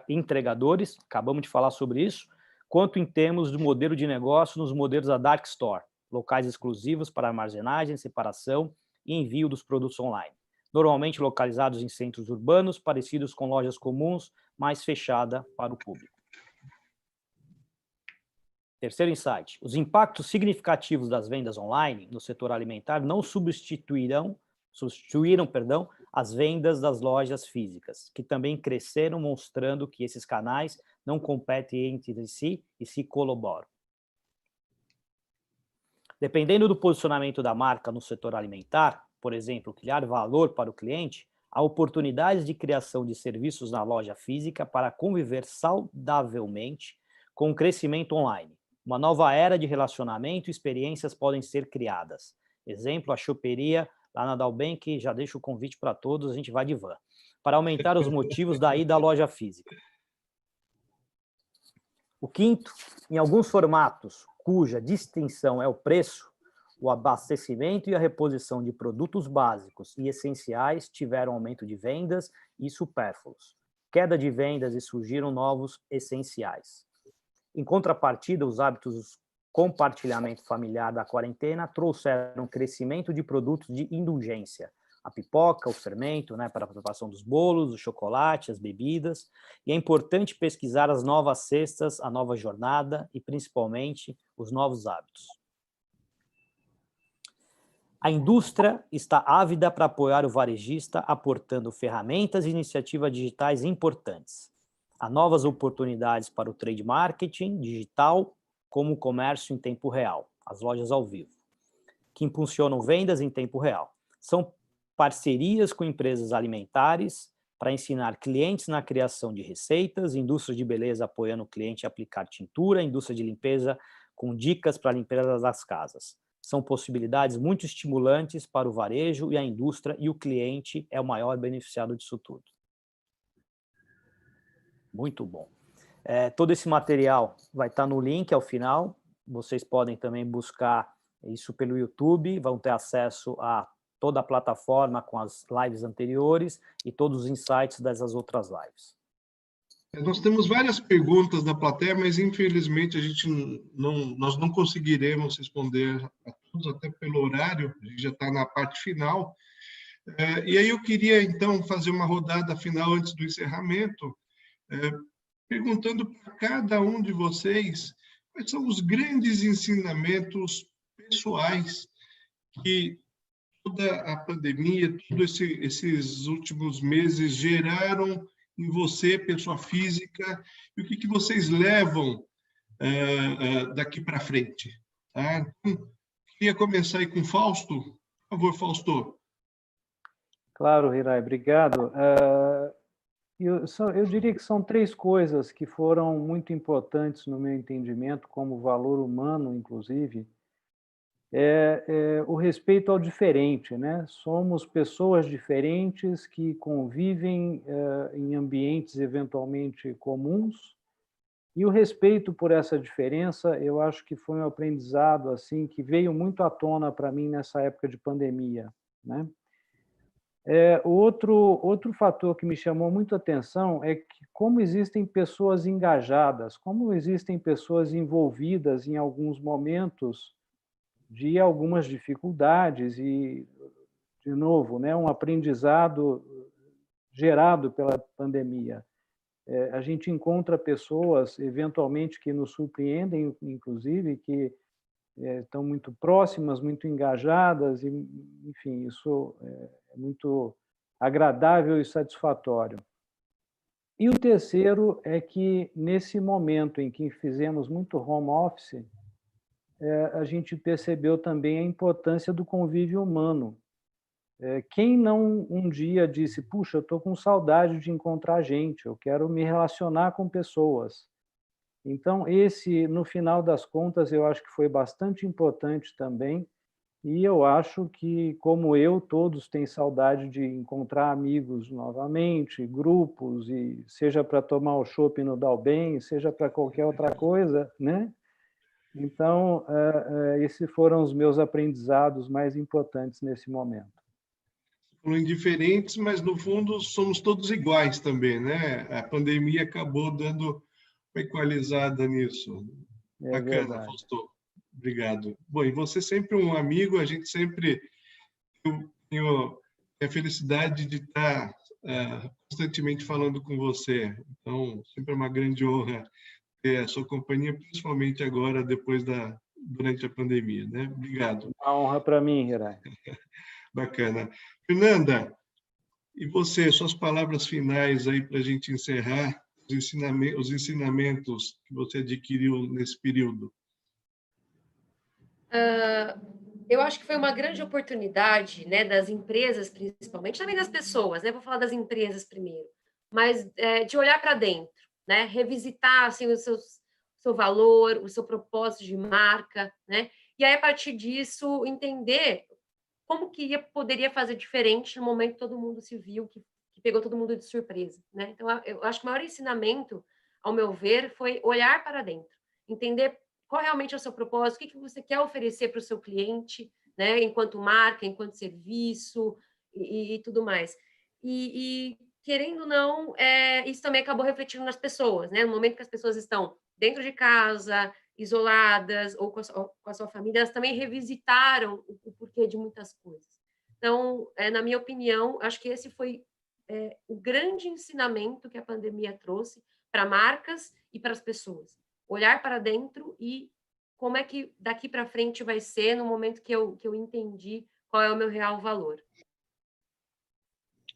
entregadores, acabamos de falar sobre isso, quanto em termos do modelo de negócio nos modelos da Dark Store, locais exclusivos para armazenagem, separação e envio dos produtos online, normalmente localizados em centros urbanos, parecidos com lojas comuns, mas fechada para o público. Terceiro insight, os impactos significativos das vendas online no setor alimentar não substituíram as vendas das lojas físicas, que também cresceram, mostrando que esses canais não competem entre si e se colaboram. Dependendo do posicionamento da marca no setor alimentar, por exemplo, criar valor para o cliente, há oportunidades de criação de serviços na loja física para conviver saudavelmente com o crescimento online. Uma nova era de relacionamento e experiências podem ser criadas. Exemplo, a choperia lá na Dalben, que já deixo o convite para todos, a gente vai de van, para aumentar os motivos da ida à loja física. O quinto, em alguns formatos cuja distinção é o preço, o abastecimento e a reposição de produtos básicos e essenciais tiveram aumento de vendas e supérfluos, queda de vendas e surgiram novos essenciais. Em contrapartida, os hábitos de compartilhamento familiar da quarentena trouxeram crescimento de produtos de indulgência, a pipoca, o fermento, né, para a preparação dos bolos, o chocolate, as bebidas, e é importante pesquisar as novas cestas, a nova jornada e, principalmente, os novos hábitos. A indústria está ávida para apoiar o varejista, aportando ferramentas e iniciativas digitais importantes. Há novas oportunidades para o trade marketing digital, como o comércio em tempo real, as lojas ao vivo, que impulsionam vendas em tempo real. São parcerias com empresas alimentares para ensinar clientes na criação de receitas, indústria de beleza apoiando o cliente a aplicar tintura, indústria de limpeza com dicas para a limpeza das casas. São possibilidades muito estimulantes para o varejo e a indústria, e o cliente é o maior beneficiado disso tudo. Muito bom. Todo esse material vai estar no link ao final. Vocês podem também buscar isso pelo YouTube, vão ter acesso a toda a plataforma com as lives anteriores e todos os insights dessas outras lives. Nós temos várias perguntas da plateia, mas infelizmente nós não conseguiremos responder a todos, até pelo horário, a gente já está na parte final. E aí eu queria, então, fazer uma rodada final antes do encerramento, perguntando para cada um de vocês quais são os grandes ensinamentos pessoais que toda a pandemia, todos esses últimos meses geraram em você, pessoa física, e o que vocês levam daqui para frente. Tá? Então, queria começar aí com o Fausto. Por favor, Fausto. Claro, Hirai, obrigado. Eu diria que são três coisas que foram muito importantes no meu entendimento, como valor humano, inclusive. O respeito ao diferente, né? Somos pessoas diferentes que convivem em ambientes eventualmente comuns, E o respeito por essa diferença, eu acho que foi um aprendizado assim que veio muito à tona para mim nessa época de pandemia, né? Outro fator que me chamou muito a atenção é que como existem pessoas engajadas, como existem pessoas envolvidas em alguns momentos de algumas dificuldades e, de novo, né, um aprendizado gerado pela pandemia. A gente encontra pessoas, eventualmente, que nos surpreendem, inclusive, que estão muito próximas, muito engajadas, e, enfim, isso é muito agradável e satisfatório. E o terceiro é que, nesse momento em que fizemos muito home office, a gente percebeu também a importância do convívio humano. Quem não um dia disse, puxa, eu estou com saudade de encontrar gente, eu quero me relacionar com pessoas. Então, no final das contas, eu acho que foi bastante importante também, e eu acho que, como eu, todos têm saudade de encontrar amigos novamente, grupos, e seja para tomar o chopp no Dalben, seja para qualquer outra coisa, né? Então, esses foram os meus aprendizados mais importantes nesse momento. Foram indiferentes, mas no fundo somos todos iguais também, né? A pandemia acabou dando uma equalizada nisso. É Bacana, verdade. Fausto. Obrigado. Bom, e você sempre um amigo, a gente sempre tenho a felicidade de estar constantemente falando com você. Então, sempre é uma grande honra ter a sua companhia, principalmente agora, durante a pandemia, né? Obrigado. Uma honra para mim, Hirai. Bacana. Fernanda, e você, suas palavras finais aí para a gente encerrar os ensinamentos que você adquiriu nesse período? Eu acho que foi uma grande oportunidade, né, das empresas, principalmente, também das pessoas, né? Vou falar das empresas primeiro, mas de olhar para dentro, né? Revisitar assim o seu valor, o seu propósito de marca, né? E aí a partir disso entender como que poderia fazer diferente no momento que todo mundo se viu, que pegou todo mundo de surpresa, né? Então eu acho que o maior ensinamento, ao meu ver, foi olhar para dentro, entender qual realmente é o seu propósito, o que você quer oferecer para o seu cliente, né? Enquanto marca, enquanto serviço e tudo mais. E querendo ou não, isso também acabou refletindo nas pessoas, né? No momento que as pessoas estão dentro de casa, isoladas ou com a sua família, elas também revisitaram o porquê de muitas coisas. Então, na minha opinião, acho que esse foi o grande ensinamento que a pandemia trouxe para marcas e para as pessoas. Olhar para dentro e como é que daqui para frente vai ser no momento que eu entendi qual é o meu real valor.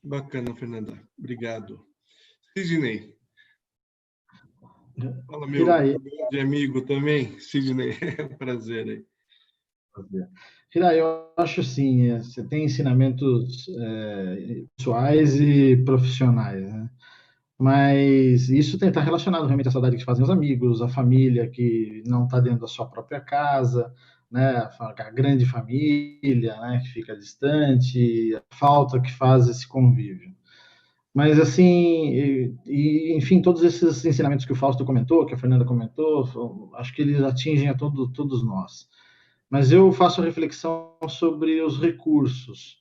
Bacana, Fernanda. Obrigado. Sidney. Fala, meu grande amigo também, Sidney. É um prazer aí. Hirai, eu acho assim, você tem ensinamentos pessoais e profissionais, né? Mas isso tem que estar relacionado realmente à saudade que fazem os amigos, a família que não está dentro da sua própria casa, né? A grande família, né? Que fica distante, a falta que faz esse convívio. Mas, assim, enfim, todos esses ensinamentos que o Fausto comentou, que a Fernanda comentou, acho que eles atingem a todos nós. Mas eu faço reflexão sobre os recursos.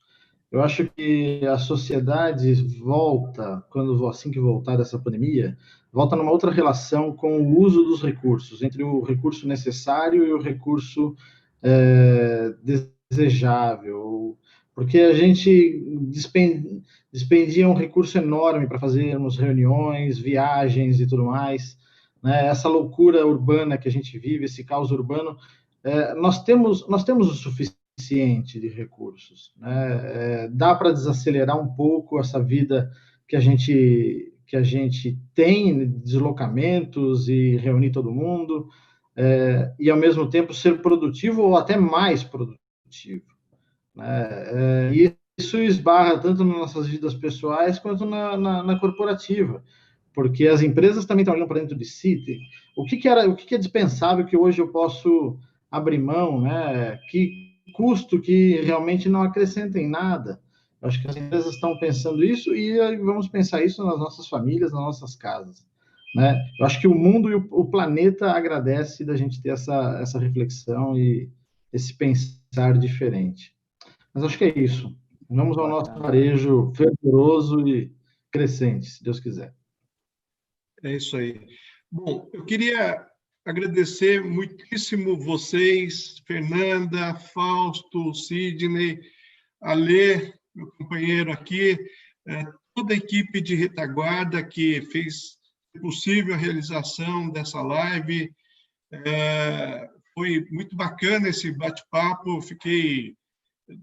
Eu acho que a sociedade volta, assim que voltar dessa pandemia, volta numa outra relação com o uso dos recursos, entre o recurso necessário e o recurso desejável. Porque a gente despendia um recurso enorme para fazermos reuniões, viagens e tudo mais, né? Essa loucura urbana que a gente vive, esse caos urbano, nós temos o suficiente de recursos, né? Dá para desacelerar um pouco essa vida que a gente tem, deslocamentos e reunir todo mundo, e ao mesmo tempo ser produtivo ou até mais produtivo, né? E isso esbarra tanto nas nossas vidas pessoais quanto na corporativa, porque as empresas também estão olhando para dentro de si. O que é dispensável que hoje eu posso abrir mão, né? Que custo que realmente não acrescenta em nada. Eu acho que as empresas estão pensando isso e vamos pensar isso nas nossas famílias, nas nossas casas. né? Eu acho que o mundo e o planeta agradece da gente ter essa reflexão e esse pensar diferente. Mas acho que é isso. Vamos ao nosso varejo fervoroso e crescente, se Deus quiser. É isso aí. Bom, eu queria agradecer muitíssimo vocês, Fernanda, Fausto, Sidney, Alê, meu companheiro aqui, toda a equipe de retaguarda que fez possível a realização dessa live. Foi muito bacana esse bate-papo, eu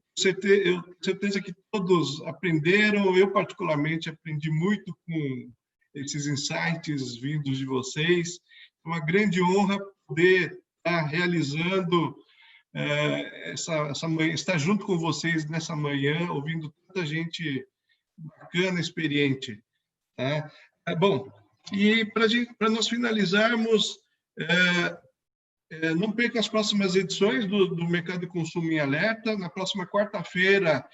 tenho certeza que todos aprenderam, eu particularmente aprendi muito com esses insights vindos de vocês. É uma grande honra poder estar realizando essa manhã, estar junto com vocês nessa manhã, ouvindo tanta gente bacana, experiente. Tá? Bom, e para nós finalizarmos, não perca as próximas edições do Mercado de Consumo em Alerta. Na próxima quarta-feira,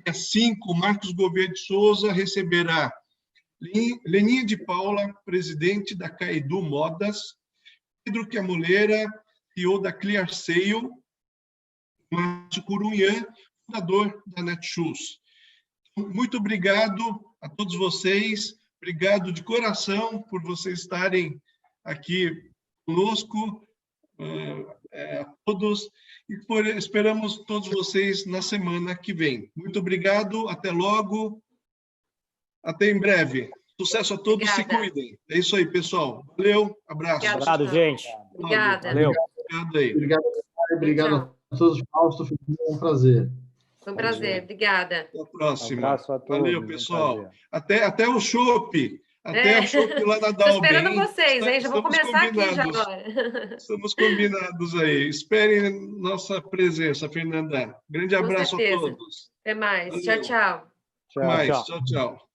dia 5, Marcos Gouveia de Souza receberá Leninha de Paula, presidente da Caedu Modas, Pedro Chiamoleira, CEO da Clear Sale, Márcio Curunhã, fundador da Netshoes. Muito obrigado a todos vocês, obrigado de coração por vocês estarem aqui conosco, a todos, e esperamos todos vocês na semana que vem. Muito obrigado, até logo, até em breve. Sucesso a todos, se cuidem. É isso aí, pessoal. Valeu, abraço. Obrigado, gente. Obrigada. Valeu. Obrigado aí. Obrigado a todos, Fausto. Foi um prazer. Foi um prazer, obrigada. Até a próxima. Um abraço a todos. Valeu, pessoal. Até o chopp. Até o chopp lá na Estou Dalben. esperando vocês, hein? Já vou começar aqui já agora. Estamos combinados aí. Esperem nossa presença, Fernanda. Grande abraço a todos. Até mais. Valeu. Tchau, tchau. Tchau.